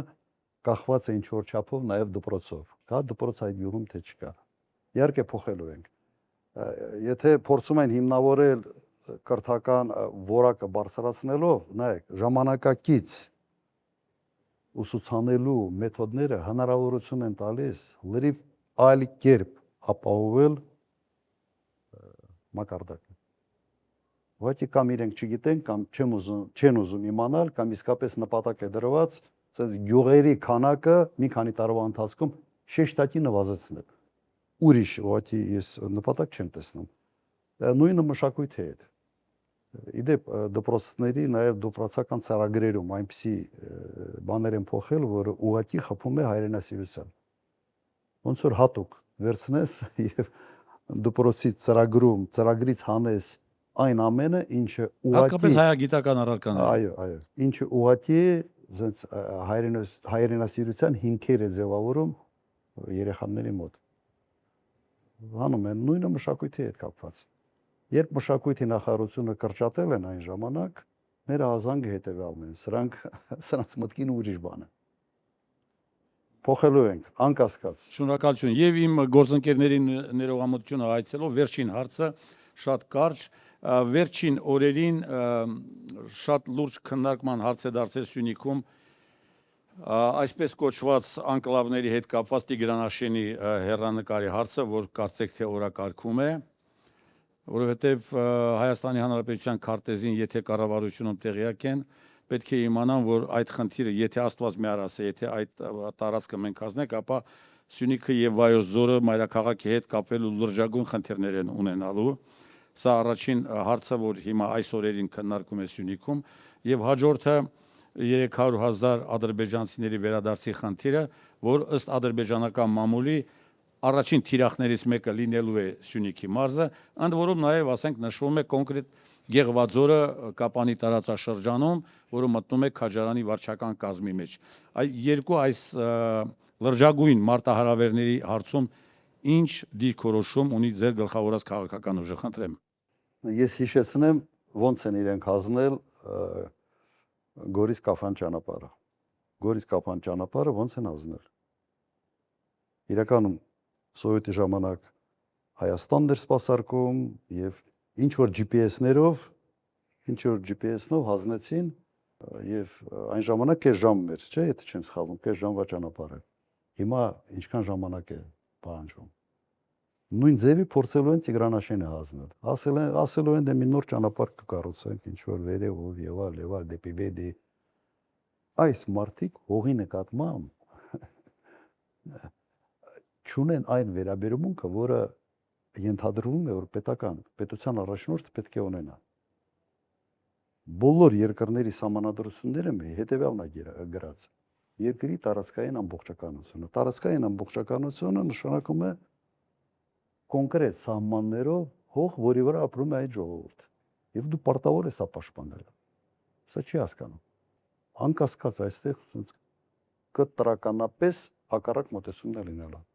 կախված է ինչ-որ չափով նաեւ դպրոցով։ Կա դպրոց այդ գյուղում թե չկա։ Իհարկե փոխելու ենք։ Եթե փորձում են հիմնավորել կրթական որակը բարձրացնելով, նայեք, ժամանակակից ուսուցանելու մեթոդները հնարավորություն են տալիս լրիվ այլ կերպ ապահովել մակարդակը։ Ուղղակի կամ իրենք չգիտեն, կամ չեն ուզում իմանալ, կամ իսկապես նպատակ է դրված գյուղերի քանակը մի քանի տարվա ընթացքում շեշտակի նվազեցնել։ Ուրիշ ուղղակի ես նպատակ չեմ տեսնում։ Նույնը մշակույթի հետ։ Իդեպ դպրոցների նաև դպրոցական ծրագրերում այնպիսի բաներ են փոխել, որը ուղղակի խփում է հայրենասիրության։ Ոնց որ հատուկ վերցնես եւ դպրոցի ծրագրից հանես այն ամենը, ինչը ուղղակի հատկապես հայագիտական առարկաները։ Այո, ինչը ուղղակի զենց հայրենասիրության հիմքեր է ձևավորում երեխաների մոտ։ Հանում են նույնը մշակույթի հետ կապված։ Երբ մշակույթի նախարարությունը կրճատել են այն ժամանակ, մեր ազանգը հետևյալն են, սրանց մտքին ուրիշ բան է։ Փոխելու ենք, անկասկած։ Շնորհակալություն։ Եվ իմ գործընկերների ներողամտությունը այցելով վերջին հարցը շատ կարճ, վերջին օրերին շատ լուրջ քննարկման հարց է դարձել Սյունիքում Այսպես կոչված անկլավների հետ կապված Տիգրանաշենի հեռանկարի հարցը, որ կարծեք թե օրակարգում է, որովհետև Հայաստանի Հանրապետության քարտեզին, եթե կառավարությունում տեղյակ են, պետք է իմանան, որ այդ խնդիրը, եթե Աստված մի արասը, եթե այդ տարածքը մենք հանձնենք, ապա Սյունիքը եւ Վայոց ձորը մայրաքաղաքի հետ կապելու լրջագույն խնդիրներ են ունենալու։ Սա առաջին հարցը, որ հիմա այս օրերին քննարկում է Սյունիքում, եւ հաջորդը 300,000 ադրբեջանցիների վերադարձի խնդիրը, որ ըստ ադրբեջանական մամուլի առաջին թիրախներից մեկը լինելու է Սյունիքի մարզը, ընդ որում նաև ասենք նշվում է կոնկրետ Գեղվաձորը Կապանի տարածաշրջանում, որը մտնում է Քաջարանի վարչական կազմի մեջ։ Երկու այս լրջագույն մարտահրավերների հարցում ինչ դիրքորոշում ունի ձեր գլխավորած քաղաքական ուժը, խնդրեմ։ Ես հիշեցնեմ ոնց են իրենք հանձնել Գորիս Կաֆան ճանապարհը։ Գորիս Կաֆան ճանապարհը ոնց են հանձնել։ Իրականում Սովետի ժամանակ Հայաստանն էր սպասարկում եւ ինչ որ GPS-ներով հանձնեցին եւ այն ժամանակ կես ժամ էր, չէ՞, եթե չեմ սխալվում, կես ժամվա ճանապարհը։ Հիմա ինչքան ժամանակ է պահանջում։ Նույն ձևի փորձելու են Տիգրանաշենը հանձնել։ Ասելու են դե մի նոր ճանապարհ կկառուցենք, ինչ որ վերևով եւ դեպի Վեդի։ Այս մարդիկ հողի նկատմամբ չունեն այն վերաբերմունքը, որը ենթադրվում է, որ պետության առաջնորդը պետք է ունենա։ Բոլոր երկրների սահմանադրությունները հետևյալն է գրած. երկրի տարածքային ամբողջականությունը։ Տարածքային ամբողջականությունը նշանակում է կոնկրետ սահմաններով հող, որի վրա ապրում է այդ ժողովուրդը։ Եվ դու պարտավոր ես սա պաշտպանել։ Սա չի հասկանում։ Անկասկած այստեղ կտրականապես հակառակ մոտեցումն է լինելու։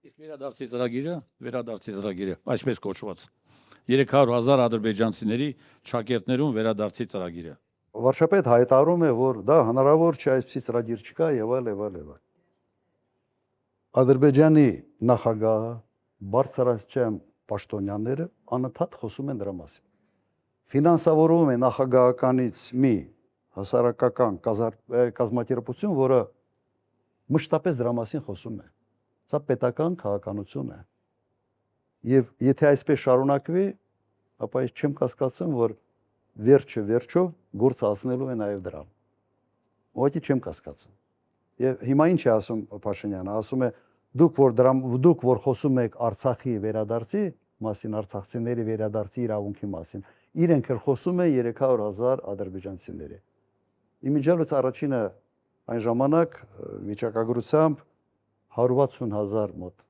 Իսկ վերադարձի ծրագիրը, այսպես կոչված 300,000 ադրբեջանցիների շակերտներուն վերադարձի ծրագիրը։ Վարչապետ հայտարարում է, որ դա հնարավոր չէ, այսպիսի ծրագիր չկա եւ այլ։ Ադրբեջանի նախագահը, բարձրաստիճան պաշտոնյաները անընդհատ խոսում են դրա մասին։ Ֆինանսավորում է նախագահականից մի հասարակական կազմակերպություն, որը մշտապես դրա մասին խոսում է։ Սա պետական քաղաքականություն է։ Եվ եթե այսպես շարունակվի, ապա ես չեմ կասկածում, որ վերջը գործը հասնելու է նաև դրան։ Ուղղակի չեմ կասկածում։ Եվ հիմա ինչ է ասում Փաշինյանը, ասում է դուք որ խոսում եք Արցախի վերադարձի մասին, արցախցիների վերադարձի իրավունքի մասին, իրենք էլ խոսում են 300,000 ադրբեջանցիների։ Իմիջիալոց առաջինը այն ժամանակ վիճակագրությամբ 160,000 մոտ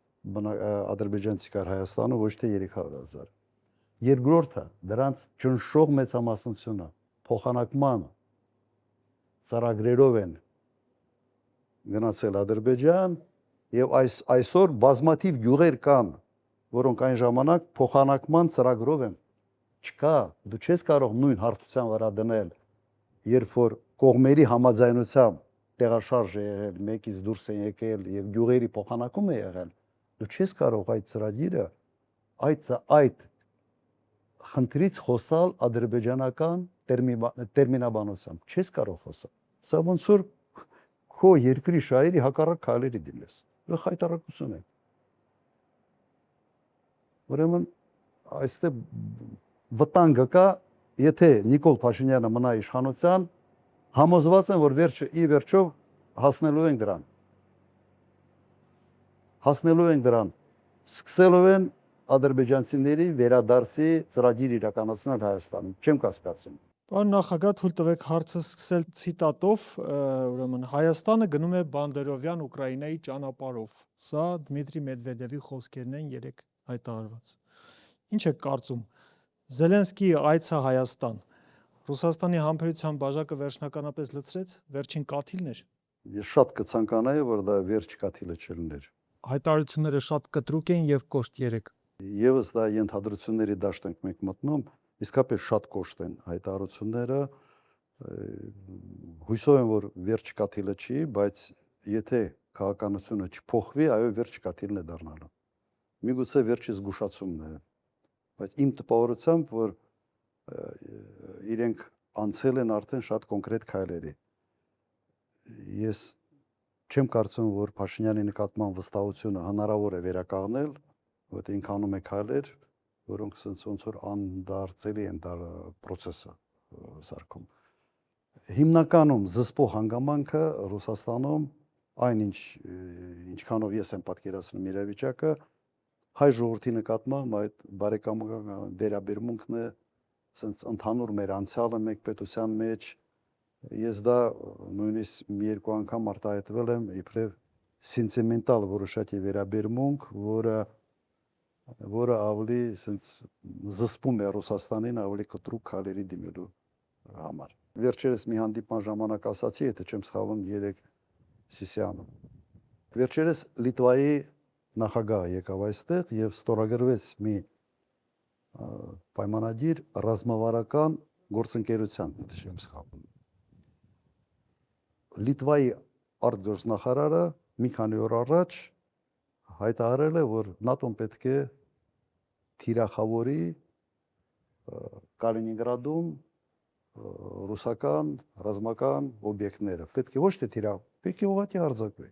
ադրբեջանցի կար Հայաստանում, ոչ թե 300,000։ Երկրորդը դրանց ճնշող մեծամասնությունը փոխանակման ծրագրերով են գնացել Ադրբեջան եւ այսօր բազմաթիվ գյուղեր կան, որոնք այն ժամանակ փոխանակման ծրագրով են։ Չկա, դու չես կարող նույն հարթության վրա դնել, երբ որ կողմերի համաձայնությամբ տեղաշարժ է եղել, մեկից դուրս են եկել եւ գյուղերի փոխանակում է եղել, դու չես կարող այդ ծրագիրը այդ խնդրից խոսալ ադրբեջանական տերմինաբանությամբ, չես կարող խոսալ։ Սա ոնց որ քո երկրի շահերի հակառակ քայլերի դիմես։ Դա խայտարակություն է։ Ուրեմն այստեղ վտանգը կա, եթե Նիկոլ Փաշինյանը մնա իշխանության, համոզված եմ, որ վերջով հասնելու ենք դրան։ Սկսելու են ադրբեջանցիների վերադարձի ծրագիր իրականացնել Հայաստանում։ Չեմ կասկածում։ Պարոն նախագահ, թույլ տվեք հարցը սկսել ցիտատով, ուրեմն Հայաստանը գնում է Բանդերովյան Ուկրաինայի ճանապարհով։ Սա Դմիտրի Մեդվեդևի խոսքերն են երեք հայտարարված։ Ինչ եք կարծում, Զելենսկիի այցը Հայաստան Ռուսաստանի համբերության բաժակը վերջնականապես լցրեց, վերջին կաթիլն էր։ Ես շատ կցանկանայի, որ դա վերջ կաթիլը չլիներ։ Հայտարարությունները շատ կտրուկ են եւ կոշտ երեք։ Եվս դա ենթադրությունների դաշտ ենք մենք մտնում, իսկապես շատ կոշտ են հայտարարությունները։ Հույսով եմ, որ վերջ կաթիլը չի, բայց եթե քաղաքականությունը չփոխվի, այո, վերջ կաթիլն է դառնալու։ Միգուցե վերջի զգուշացումն է, բայց իմ տպավորությամբ, որ իրենք անցել են արդեն շատ կոնկրետ քայլերի։ Ես Չեմ կարծում, որ Փաշինյանի նկատմամբ վստահությունը հնարավոր է վերականգնել, որտեղ ինքն անում է քայլեր, որոնք ոնց որ անդարձելի են դա process-ը սարքում։ Հիմնականում զսպող հանգամանքը Ռուսաստանում ինչքանով ես եմ պատկերացնում իրավիճակը, հայ ժողովրդի նկատմամբ այդ բարեկամական վերաբերմունքն է, ասենց ընդհանուր մեր անցյալը մեկ պետության մեջ, ես դա նույնիսկ մի երկու անգամ արտահայտվել եմ իբրև սենտիմենտալ որոշակի վերաբերմունք, որը ավելի ասենց զսպում է Ռուսաստանին ավելի կտրուկ քայլերի դիմելու համար։ Վերջերս մի հանդիպման ժամանակ ասացի, եթե չեմ սխալվում, Երեք Սիսյանը։ Վերջերս Լիտվայի նախագահ եկավ այստեղ եւ ստորագրվեց մի պայմանագիր ռազմավարական գործընկերության, եթե չեմ սխալվում։ Լիտվայի արտգործնախարարը մի քանի օր առաջ հայտարարել է, որ ՆԱՏՕ-ն պետք է թիրախավորի Կալինինգրադում ռուսական ռազմական օբյեկտները։ Պետք է ոչ թե թիրախ, պետք է ուղղակի հարձակվի։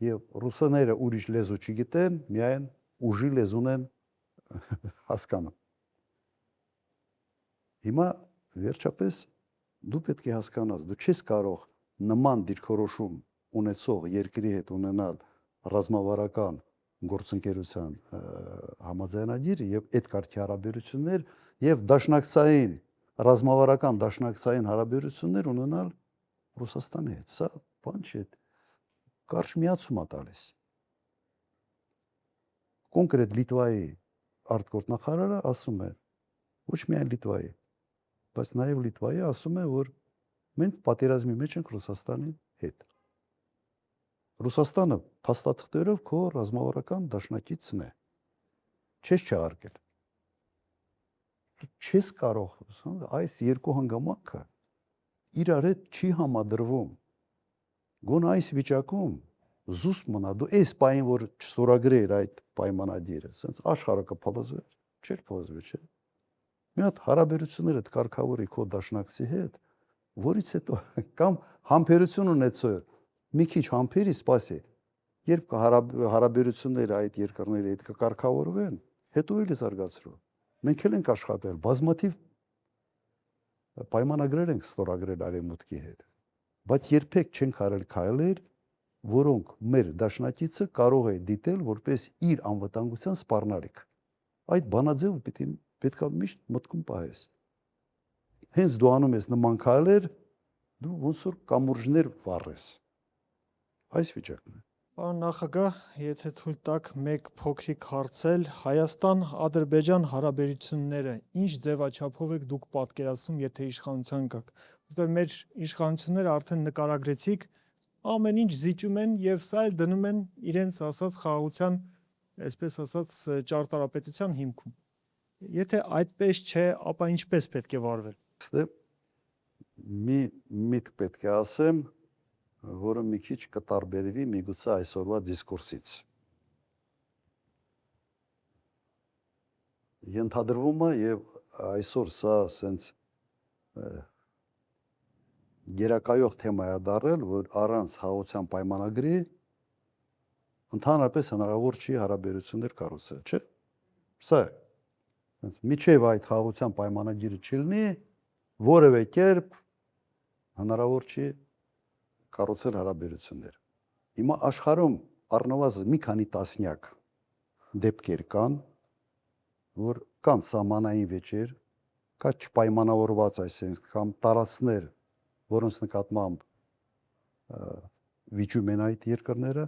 Եվ ռուսները ուրիշ լեզու չգիտեն, միայն ուժի լեզուն են հասկանում։ Հիմա վերջապես դու պետք է հասկանաս, դու չես կարող նման դիրքորոշում ունեցող երկրի հետ ունենալ ռազմավարական գործընկերության համաձայնագիր եւ այդ կարգի հարաբերություններ եւ դաշնակցային ռազմավարական դաշնակցային հարաբերություններ ունենալ Ռուսաստանի հետ։ Սա բան չէ։ Կարճ միացում է տալիս։ Կոնկրետ Լիտվայի արտգործնախարարը ասում է, ոչ միայն Լիտվայի, բայց նաեւ Լիտվայի ասում է, որ մենք պատերազմի մեջ ենք Ռուսաստանի հետ։ Ռուսաստանը փաստաթղթերով քո ռազմավարական դաշնակիցն է։ Չես չհարգել։ Չես կարող այս երկու հանգամանքը իրար հետ չի համադրվում։ Գոնե այս վիճակում զուսպ մնա դու այս պահին որ չստորագրեր այդ պայմանագիրը, ասենց աշխարհը կփլզվեր, չէր փլզվի, չէ։ Մի հատ հարաբերությունները կարգավորի քո դաշնակցի հետ, որից հետո կամ համբերություն ունեցող մի քիչ համբերի սպասի, երբ հարաբերությունները այդ երկրների հետ կկարգավորվեն, հետո էլ զարգացրու։ Մենք էլ ենք աշխատել, բազմաթիվ պայմանագրեր ենք ստորագրել Արևմուտքի հետ, բայց երբեք չենք արել քայլեր, որոնք մեր դաշնակիցը կարող է դիտել որպես իր անվտանգության սպառնալիք։ Այդ բանաձևը պետք է միշտ մտքում պահես։ Հենց դու անում ես նման քայլեր, դու ոնց որ կամուրջներ վառես։ Այս վիճակն է։ Պարոն նախագահ, եթե թույլ տաք մեկ փոքրիկ հարցել, Հայաստան-Ադրբեջան հարաբերությունները ինչ ձևաչափով եք դուք պատկերացնում, եթե իշխանության գաք, որտեղ մեր իշխանությունները արդեն նկարագրեցիք, ամեն ինչ զիջում են եւ սա էլ դնում են իրենց ասած խաղաղության, այսպես ասած, ճարտարապետության հիմքում։ Եթե այդպես չէ, ապա ինչպես պետք է վարվել։ Մի միտք պետք է ասեմ, որը մի քիչ կտարբերվի միգուցե այսօրվա դիսկուրսից։ Ենթադրվում է եւ այսօր սա ասենց գերակայող թեմա է դառել, որ առանց խաղաղության պայմանագրի ընդհանրապես հնարավոր չի հարաբերություններ կառուցել, չէ՞։ Սա է։ Միջև այդ խաղաղության պայմանագիրը չլինի, որևէ կերպ հնարավոր չի կառուցել հարաբերություններ։ Հիմա աշխարհում առնվազն մի քանի տասնյակ դեպքեր կան, որ կան սահմանային վեճեր, կա չպայմանավորված այսինքն կամ տարածքներ, որոնց նկատմամբ վիճում են այդ երկրները,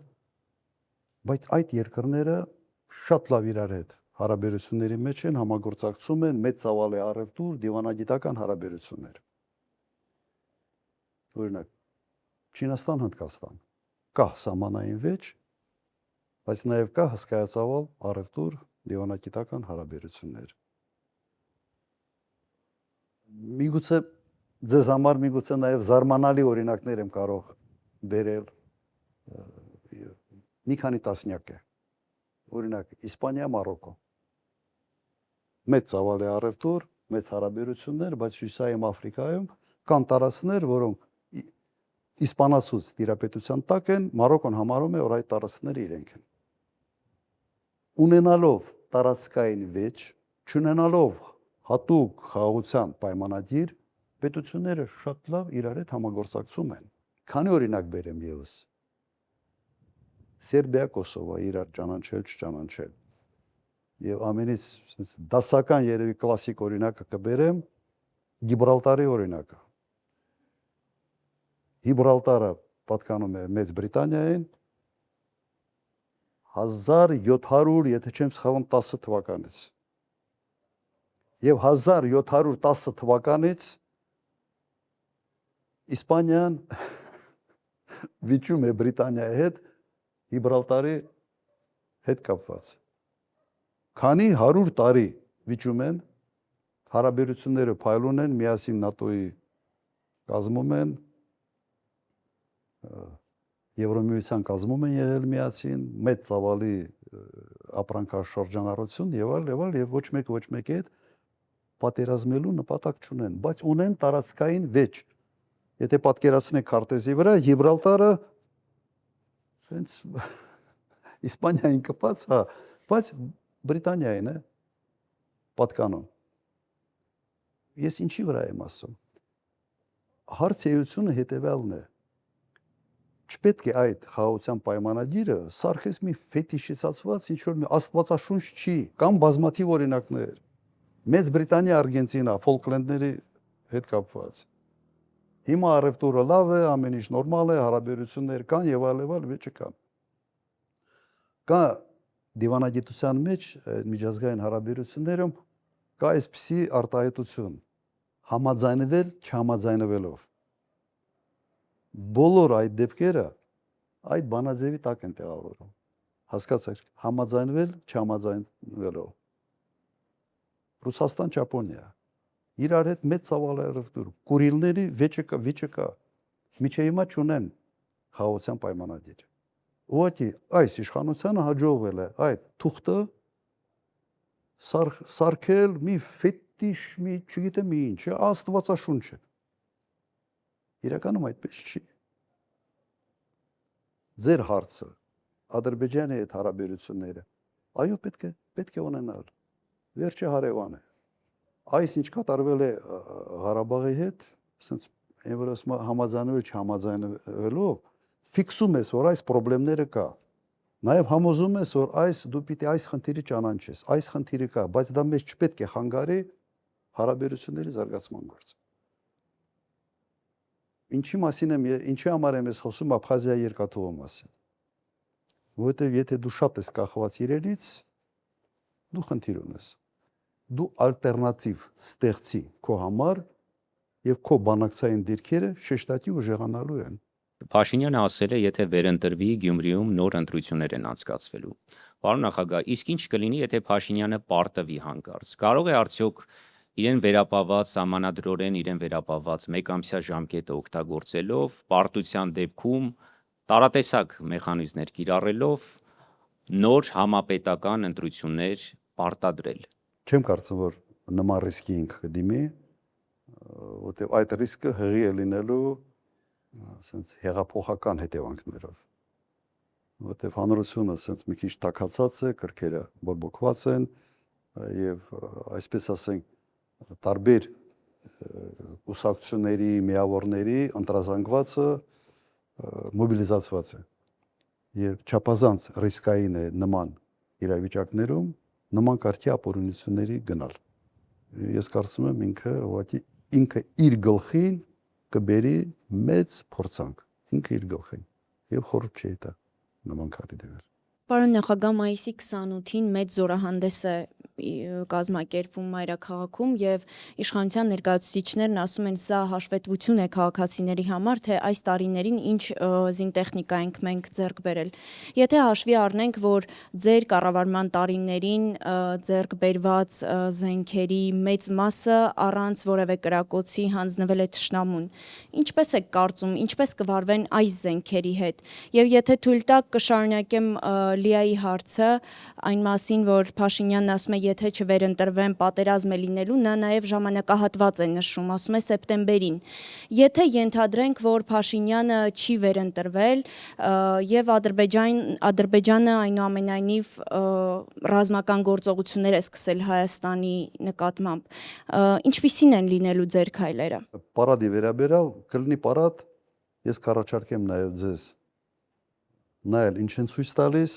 բայց այդ երկրները շատ լավ իրար հետ հարաբերությունների մեջ են, համագործակցում են, մեծ ծավալ է առևտուր, դիվանագիտական հարաբերություններ։ Օրինակ Չինաստան, Հնդկաստան կա սահմանային վեճ, բայց նաև կա հսկայածավալ առևտուր, դիվանագիտական հարաբերություններ։ Միգուցե ձեզ համար միգուցե նաև զարմանալի օրինակներ եմ կարող բերել, մի քանի տասնյակ է։ Օրինակ Իսպանիա, Մարոկո։ Մեծ ծավալ է առևտուր, մեծ հարաբերություններ, բայց Հյուսիսային Աֆրիկայում կան տարածքներ, որոնք իսպանացուց տիրապետության տակ են, Մարոկոն համարում է, որ այդ տարածքները իրենք են։ Ունենալով տարածքային վեճ, չունենալով հատուկ խաղաղության պայմանագիր, պետությունները շատ լավ իրար հետ համագործակցում են։ Քանի օրինակ բերեմ եւս։ Սերբիա, Կոսովո իրար ճանաչել, չճանաչել։ Եվ ամենից դասական երևի կլասիկ օրինակը կբերեմ Գիբրալտարի օրինակը։ Գիբրալտարը պատկանում է Մեծ Բրիտանիային 1700, եթե չեմ սխալվում, 10 թվականից։ Եվ 1710 թվականից Իսպանիան վիճում է Բրիտանիայի հետ Գիբրալտարի հետ կապված։ Քանի 100 տարի վիճում են, հարաբերությունները փայլուն են, միասին ՆԱՏՕ-ի կազմում են, Եվրոմիության կազմում են եղել միասին, մեծ ծավալի ապրանքաշրջանառություն եւ այլ եւ ոչ մեկ հետ պատերազմելու նպատակ չունեն, բայց ունեն տարածքային վեճ։ Եթե պատկերացնեք քարտեզի վրա, Գիբրալտարը հենց Իսպանիային կպած, հա, բայց Բրիտանիային է պատկանում։ Ես ինչի վրա եմ ասում։ Հարցեությունը հետևյալն է։ Չպետք է այդ խաղաղության պայմանագիրը սարքես մի ֆետիշիզացված ինչ-որ մի աստվածաշունչ չի, կամ բազմաթիվ օրինակներ։ Մեծ Բրիտանիա, Արգենտինա, Ֆոլկլենդների հետ կապված։ Հիմա առևտուրը լավ է, ամեն ինչ նորմալ է, հարաբերություններ կան եւ այլ վեճը կան։ Կա դիվանագիտության մեջ միջազգային հարաբերություններում կա այսպիսի արտահայտություն՝ համաձայնվել չհամաձայնվելով։ Բոլոր այդ դեպքերը այդ բանաձևի տակ են տեղավորվում։ Հասկացեք, համաձայնվել չհամաձայնվելով։ Ռուսաստան, Ճապոնիա իրար հետ մեծ ծավալ առևտուր, Կուրիլների վիճը կա։ Միջև հիմա չունեն խաղաղության պայմանագիր։ Ուղղակի այս իշխանությանը հաջողվել է այդ թուղթը սարքել մի ֆետիշ, մի չգիտեմ ինչ, աստվածաշունչ է։ Իրականում այդպես չի։ Ձեր հարցը Ադրբեջանի հետ հարաբերությունները, այո, պետք է ունենալ։ Վերջը հարևան է։ Այս ինչ կատարվել է Ղարաբաղի հետ, ասենց այնպես համաձայնվել չհամաձայնվելով, ֆիքսում ես, որ այս խնդիրները կա։ Նաև համոզում ես, որ դու պիտի այս խնդիրը ճանաչես, այս խնդիրը կա, բայց դա մեզ չպետք է խանգարի հարաբերությունների զարգացման գործը։ Ինչի համար եմ ես խոսում Աբխազիայի երկաթուղու մասին։ Որովհետև եթե դու շատ ես կախված իրենից, դու խնդիր ունես։ Դու ալտերնատիվ ստեղծի քո համար եւ քո բանակցային դիրքերը շեշտատի ուժեղանալու են։ Փաշինյանը ասել է, եթե վերընտրվի Գյումրիում նոր ընտրություններ են անցկացվելու։ Պարոն նախագահ, իսկ ինչ կլինի, եթե Փաշինյանը պարտվի հանկարծ։ Կարող է արդյոք իրեն վերապահված սահմանադրորեն իրեն վերապահված մեկամսյա ժամկետը օգտագործելով պարտության դեպքում տարատեսակ մեխանիզմներ կիրառելով նոր համապետական ընտրություններ պարտադրել։ Չեմ կարծում, որ նման ռիսկի ինքը կդիմի, որտեղ այդ ռիսկը հղի է լինելու ասենց հեղափոխական հետևանքներով։ Որտեղ հանրությունը ասենց մի քիչ տաքացած է, կրքերը բորբոքված են եւ այսպես ասենք տարբեր կուսակցությունների, միավորների ընտրազանգվածը մոբիլիզացված է։ Եվ չափազանց ռիսկային է նման իրավիճակներում նման կարգի ապօրինությունների գնալ։ Ես կարծում եմ ինքը իր գլխին կբերի մեծ փորձանք, ինքը իր գլխին եւ խորհուրդ չի տա նման քարի դեր։ Պարոն նախագահ, մայիսի 28-ին մեծ զորահանդես է կազմակերպվում մայրաքաղաքում եւ իշխանության ներկայացուցիչներն ասում են, սա հաշվետվություն է քաղաքացիների համար, թե այս տարիներին ինչ զինտեխնիկա ենք մենք ձեռք բերել։ Եթե հաշվի առնենք, որ ձեր կառավարման տարիներին ձեռք բերված զենքերի մեծ մասը առանց որևէ կրակոցի հանձնվել է թշնամուն, ինչպես եք կարծում, ինչպես կվարվեն այս զենքերի հետ։ Եվ եթե թույլ տաք, կշարունակեմ Լիայի հարցը այն մասին, որ Փաշինյանն ասում է, եթե չվերընտրվեն, պատերազմ է լինելու, նա նաև ժամանակահատված է նշում, ասում է սեպտեմբերին։ Եթե ենթադրենք, որ Փաշինյանը չի վերընտրվել եւ Ադրբեջանը այնուամենայնիվ ռազմական գործողություններ է սկսել Հայաստանի նկատմամբ, ինչպիսին են լինելու ձեր քայլերը։ Պարադի վերաբերյալ կլինի պարադ, ես կառաջարկեմ նաև ձեզ նայել ինչ են ցույց տալիս,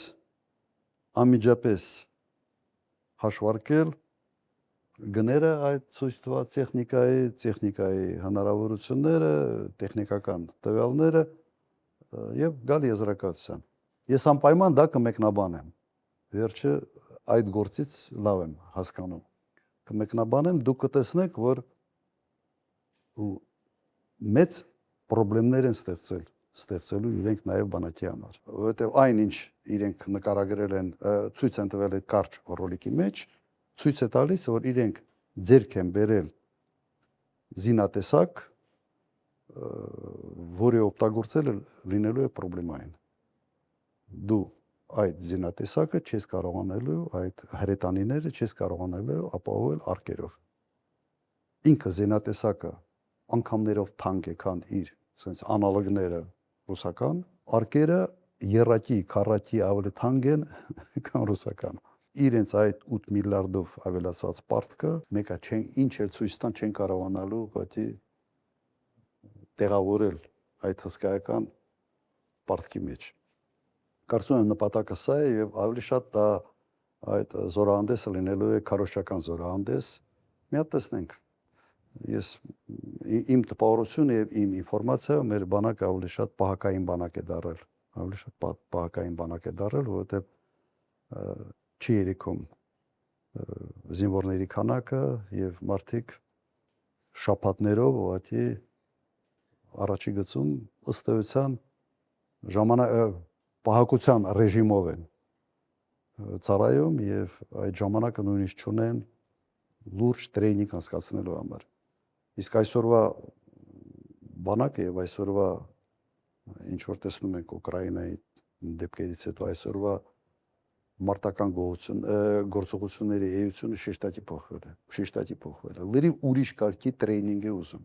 անմիջապես հաշվարկել գները այդ ցույց տված տեխնիկայի հնարավորությունները, տեխնիկական տվյալները եւ գալ եզրակացության։ Ես անպայման դա կմեկնաբանեմ։ Վերջը այդ գործից լավ եմ հասկանում։ Կմեկնաբանեմ, դուք կտեսնեք, որ մեծ խնդիրներ են ստեղծելու իրենք նաև բանակի համար, որովհետև այնինչ իրենք նկարագրել են, ցույց են տվել այդ կարճ ռոլիկի մեջ, ցույց է տալիս, որ իրենք ձեռք են բերել զինատեսակ, որը օգտագործել լինելու է խնդրային։ Դու այդ զինատեսակը չես կարողանալու, այդ հրետանիները չես կարողանալու ապահովել արկերով։ Ինքը զինատեսակը անգամներով թանկ է, քան իր sense անալոգները ռուսական, արկերը երակի, քառակի ավելի թանկ են, քան ռուսական։ Իրենց այդ 8 միլիարդով ավելացած պարտքը, մեկը ինչ էլ ցույց տան չեն կարողանալու գտի տեղավորել այդ հսկայական պարտքի մեջ։ Կարծում եմ նպատակը սա է եւ ավելի շատ դա այդ զորահանդեսը լինելու է քարոզչական զորահանդես։ Մի հատ տեսնենք։ Ես իմ տպավորությունը եւ իմ ինֆորմացիա մեր բանակը ավելի շատ պահակային բանակ է դարել, որովհետեւ չի երիքում զինվորների քանակը եւ մարդիկ շաբաթներով ուղղակի առաջի գծում ըստ էության պահակության ռեժիմով են ծառայում եւ այդ ժամանակը նույնիսկ չունեն լուրջ տրեյնինգ անցկացնելու համար։ Իսկ այսօրվա բանակը եւ այսօրվա ինչ որ տեսնում ենք Ուկրաինայի դեպքերից հետո այսօրվա մարտական գործողությունների էությունը շեշտակի փոխվել է։ Լրիվ ուրիշ կարգի տրեյնինգ է ուզում,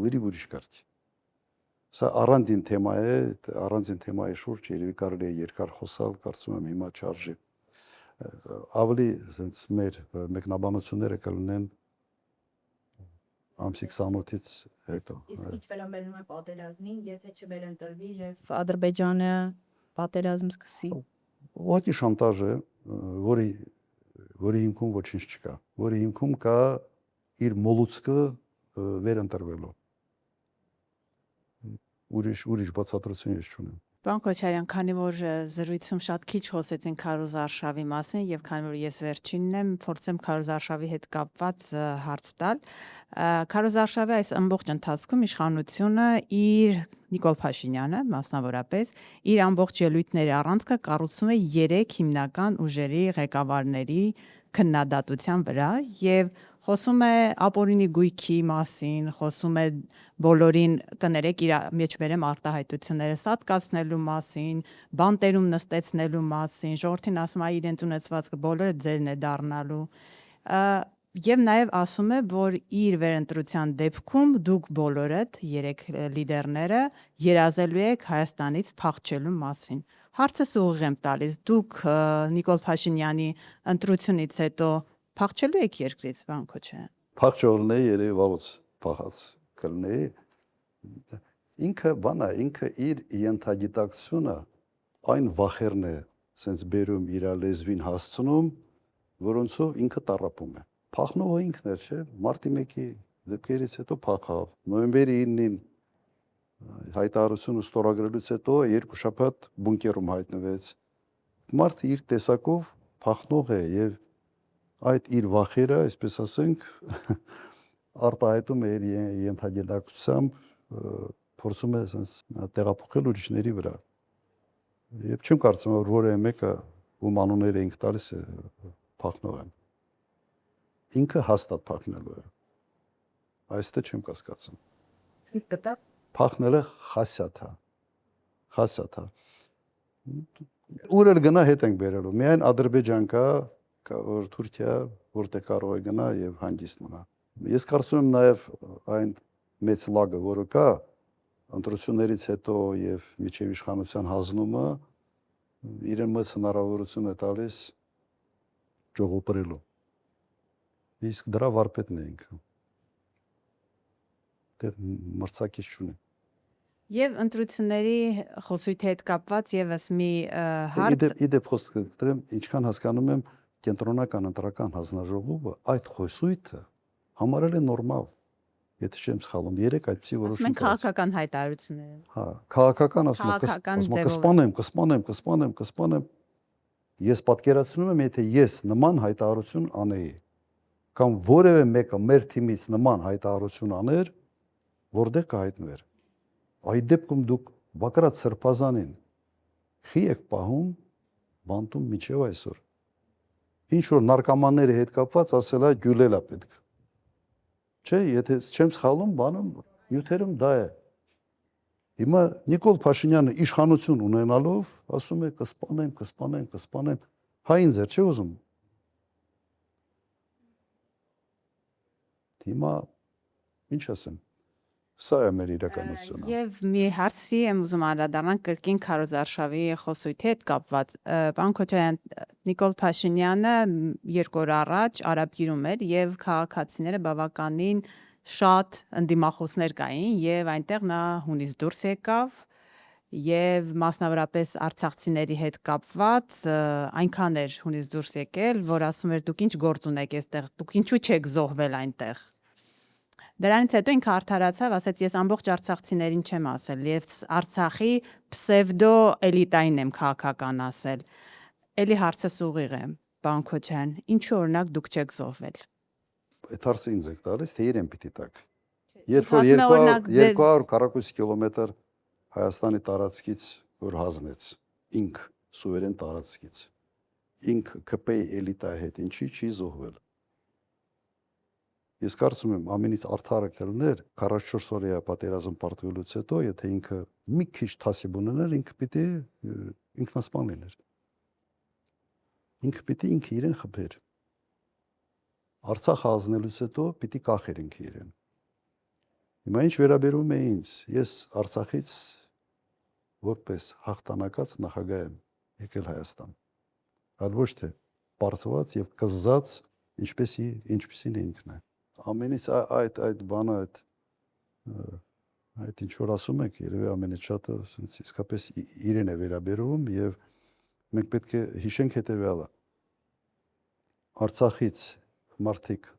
լրիվ ուրիշ կարգի։ Սա առանձին թեմա է, առանձին թեմայի շուրջ երևի կարելի է երկար խոսալ, կարծում եմ հիմա չարժի։ Ավելի sense մեր մեկնաբանությունները կլինեն ամսի 28-ից հետո։ Իսկ ինչ վերաբերում է պատերազմին, եթե չվերընտրվի եւ Ադրբեջանը պատերազմ սկսի։ Ուղղակի շանտաժ է, որի հիմքում ոչինչ չկա, որի հիմքում կա իր մոլուցկը վերընտրվելու։ Ուրիշ բացատրություն ես չունեմ։ Պարոն Քոչարյան, քանի որ զրույցում շատ քիչ խոսեցին Քարոզ Արշավի մասին եւ քանի որ ես վերջինն եմ, փորձեմ Քարոզ Արշավի հետ կապված հարց տալ։ Քարոզ Արշավի այս ամբողջ ընթացքում իշխանությունը իր Նիկոլ Փաշինյանը մասնավորապես իր ամբողջ ելույթների առանցքը կառուցում է 3 հիմնական ուժերի ղեկավարների քննադատության վրա եւ խոսում է ապօրինի գույքի մասին, խոսում է բոլորին կներեք իր մեջ բերեմ արտահայտությունները սատկացնելու մասին, բանտերում նստեցնելու մասին, ժողովրդին ասում է իրենց ունեցվածքը բոլորը ձերն է դառնալու։ Եվ նաև ասում է, որ իր վերընտրության դեպքում դուք բոլորդ 3 լիդերները երազելու եք Հայաստանից փախչելու մասին։ Հարցս ուղիղ եմ տալիս, դուք Նիկոլ Փաշինյանի ընտրությունից հետո փախչելու եք երկրից, պարոն Քոչարյան։ Փախչողն է երևի վաղուց փախած կլինի։ Ինքը իր ենթագիտակցությունը այն վախերն է sense բերում իր լեզվին հասցնում, որոնցով ինքը տառապում է։ Փախնողը ինքն էր, չէ՞, մարտի 1-ի դեպքերից հետո փախավ։ Նոյեմբերի 9-ին հայտարարությունը ստորագրելուց հետո 2 շաբաթ բունկերում հայտնվեց։ Մարդը իր տեսակով փախնող է եւ այդ իր վախերը, այսպես ասենք, արտահայտում է իր ենթագիտակցությամբ, փորձում է տեղափոխել ուրիշների վրա։ Եվ չեմ կարծում, որ որևէ մեկը ում անունները ինքը տալիս է փախնող է։ Ինքը հաստատ փախնելու է։ Այստեղ չեմ կասկածում։ Փախնելը խասյաթ է։ Ուր էլ գնա հետ ենք բերելու։ Միայն Ադրբեջան կա, որ Թուրքիա, որտեղ կարող է գնա եւ հանգիստ մնա։ Ես կարծում եմ նաեւ այն մեծ լագը, որը կա ընտրություններից հետո եւ միջև իշխանության հանձնումը իրեն մեծ հնարավորություն է տալիս ճողոպրելու։ Իսկ դրա վարպետն է ինքը։ Դեռ մրցակից չունի։ Եվ ընտրությունների խոսույթի հետ կապված եւս մի հարց Իդեպ խոսքը դրեմ, ինչքան հասկանում եմ կենտրոնական ընտրական հանձնաժողովը այդ խոսույթը համարել է նորմալ։ Եթե չեմ սխալվում, 3 այդպիսի որոշում մենք քաղաքական հայտարարություններ են։ Հա, քաղաքական ասում Քաղաքական եմ, ձևով։ կսպանեմ։ Ես պատկերացնում եմ, եթե ես նման հայտարարություն անեի, կամ որևէ մեկը մեր թիմից նման հայտարարություն աներ, որտեղ կհայտնվեր։ Այդ դեպքում դուք Բակրատ Սրբազանին խի եք պահում բանտում միջև այսօր։ Ինչ որ նարկոմանների հետ կապված ասել է գյուլել է պետք։ Չէ, եթե չեմ սխալվում, բանում նյութերում դա է։ Հիմա Նիկոլ Փաշինյանը իշխանություն ունենալով ասում է կսպանեմ։ Հային ձեր չէ ուզում։ Հիմա ինչ ասեմ։ Սա է մեր իրականությունը։ Եվ մի հարցի եմ ուզում անդրադառնալ կրկին Քարոզարշավի խոսույթի հետ կապված։ Պարոն Քոչարյան, Նիկոլ Փաշինյանը 2 օր առաջ Արաբգիրում էր եւ քաղաքացիները բավականին շատ ընդդիմախոսներ կային եւ այնտեղ նա հունից դուրս եկավ եւ մասնավորապես արցախցիների հետ կապված այնքան էր հունից դուրս եկել, որ ասում էր դուք ինչ գործ ունեք այստեղ, դուք ինչու չեք զոհվել այնտեղ։ Դրանից հետո ինքը արդարացավ, ասաց ես ամբողջ արցախցիներին չեմ ասել, եւ Արցախի պսևդո էլիտային եմ քաղաքական ասել։ Էլի հարցս ուղիղ է, պարոն Քոչարյան, ինչու օրինակ դուք չեք զոհվել։ Այդ հարցը ինձ եք տալիս, թե իրեն պիտի տակ։ Երբ ասում է, որ օրինակ, 240 կիլոմետր Հայաստանի տարածքից որ հանձնեց, ինք սուվերեն տարածքից, ինք ԿՊ-ի էլիտայի հետ ինչի չի զոհվել։ Ես կարծում եմ ամենից արդարը կլներ 44 օրյա պատերազմ պարտվելուց հետո, եթե ինքը մի քիչ թասիբ ուներ, ինքը պիտի ինքնասպան լիներ։ Ինքը պիտի ինքը իրեն խփեր։ Արցախ հանձնելուց հետո պիտի կախեր ինքը իրեն։ Հիմա ինչ վերաբերում է ինձ, ես Արցախից որպես հաղթանակած նախագահ եմ եկել Հայաստան։ Այլ ոչ թե պարտված եւ կզած ինչպեսին է ինքն է։ Ամենից այդ բանը այդ ինչ որ ասում եք, երևի ամենից շատը իսկապես իրեն է վերաբերում եւ մենք պետք է հիշենք հետեւյալը։ Արցախից մարդիկ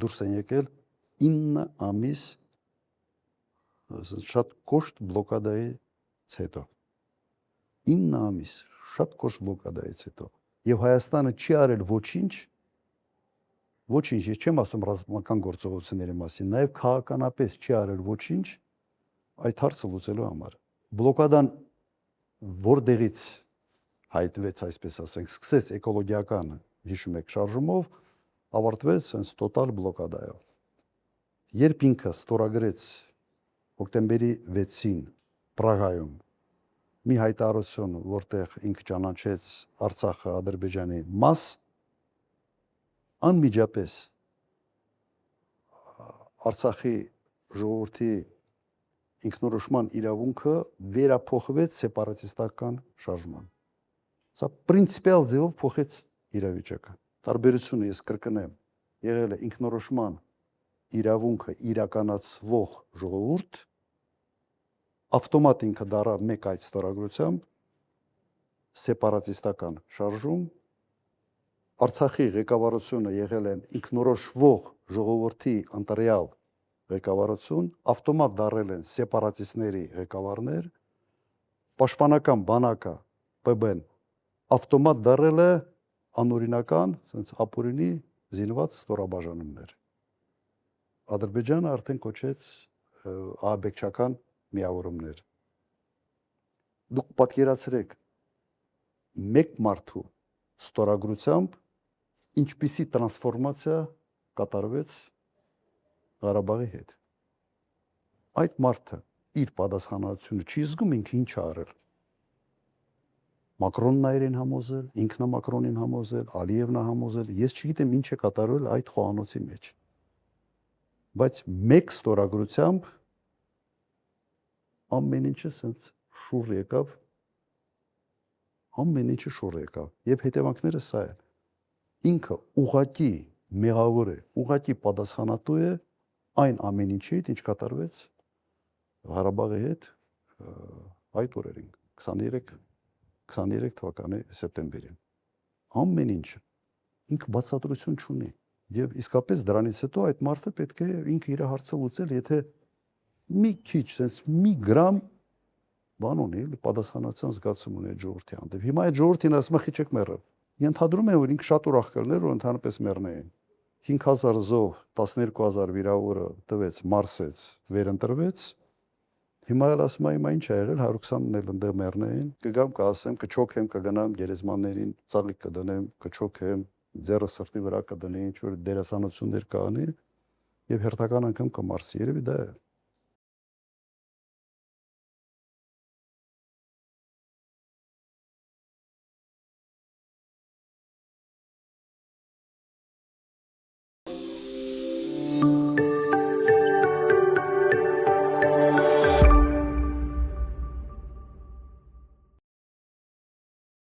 դուրս են եկել 9 ամիս շատ կոշտ բլոկադայից հետո։ 9 ամիս շատ կոշտ բլոկադայից հետո։ Եվ Հայաստանը չի արել ոչինչ, ես չեմ ասում ռազմական գործողությունների մասին, նաև քաղաքականապես չի արել ոչինչ այդ հարցը լուծելու համար։ Բլոկադան որտեղից հայտնվեց, այսպես ասենք, սկսեց էկոլոգիական, հիշում եք, շարժումով, ավարտվեց հենց տոտալ բլոկադայով։ Երբ ինքը ստորագրեց հոկտեմբերի 6-ին Պրագայում մի հայտարարություն, որտեղ ինքը ճանաչեց Արցախը Ադրբեջանի մաս, անմիջապես Արցախի ժողովրդի ինքնորոշման իրավունքը վերափոխվեց սեպարատիստական շարժման։ Սա պրինցիպիալ ձևով փոխեց իրավիճակը։ Տարբերությունը ես կրկնեմ, եղել է ինքնորոշման իրավունքը իրականացվող ժողովուրդ, ավտոմատ ինքը դառավ մեկ այդ ստորագրությամբ սեպարատիստական շարժում, Արցախի ղեկավարությունը եղել են ինքնորոշվող ժողովրդի ընտրյալ ղեկավարություն, ավտոմատ դառել են սեպարատիստների ղեկավարներ, պաշտպանական բանակը ՊԲ-ն ավտոմատ դառել է անօրինական, ասենց ապօրինի զինված ստորաբաժանումներ։ Ադրբեջանը արդեն կոչեց ահաբեկչական միավորումներ։ Դուք պատկերացրեք մեկ մարդու ստորագրությամբ ինչպիսի տրանսֆորմացիա կատարվեց Ղարաբաղի հետ։ Այդ մարդը իր պատասխանատվությունը չի զգում ինքը ինչ արել։ Մակրոնն է իրեն համոզել, ինքն է Մակրոնին համոզել, Ալիևն է համոզել, ես չգիտեմ ինչ է կատարվել այդ խոհանոցի մեջ։ Բայց մեկ ստորագրությամբ ամեն ինչը սենց շուռ եկավ, ամեն ինչը շուռ եկավ, եւ հետևանքները սա է։ Ինքը ուղղակի մեղավոր է, ուղղակի պատասխանատու է այն ամեն ինչի հետ, ինչ կատարվեց Ղարաբաղի հետ այդ օրերին 23 թվականի սեպտեմբերին։ Ամեն ինչը ինքը բացատրություն չունի եւ իսկապես դրանից հետո այդ մարդը պետք է ինքը իր հարցը լուծել, եթե մի քիչ, sense մի գրամ բան ունի, պատասխանատվության զգացում ունի ժողովրդի հանդեպ։ Հիմա այդ ժողովրդին ասում է խիչեք մեռել։ Ենթադրում եմ, որ ինքը շատ ուրախ կլներ, որ ընդհանրապես մեռնեին։ 5000 զոհ, 12000 վիրավորը տվեց, մարսեց, վերընտրվեց։ Հիմա էլ ասում եմ, ինչ ա եղել, 120-ն էլ ընդեղ մեռնեին։ Կգամ կասեմ, կչոքեմ, կգնամ գերեզմաններին, ծաղիկ կդնեմ, կչոքեմ, ձեռը սրտի վրա կդնի, ինչ որ դերասանություններ կանի եւ հերթական անգամ կմարսի։ Երևի դա է։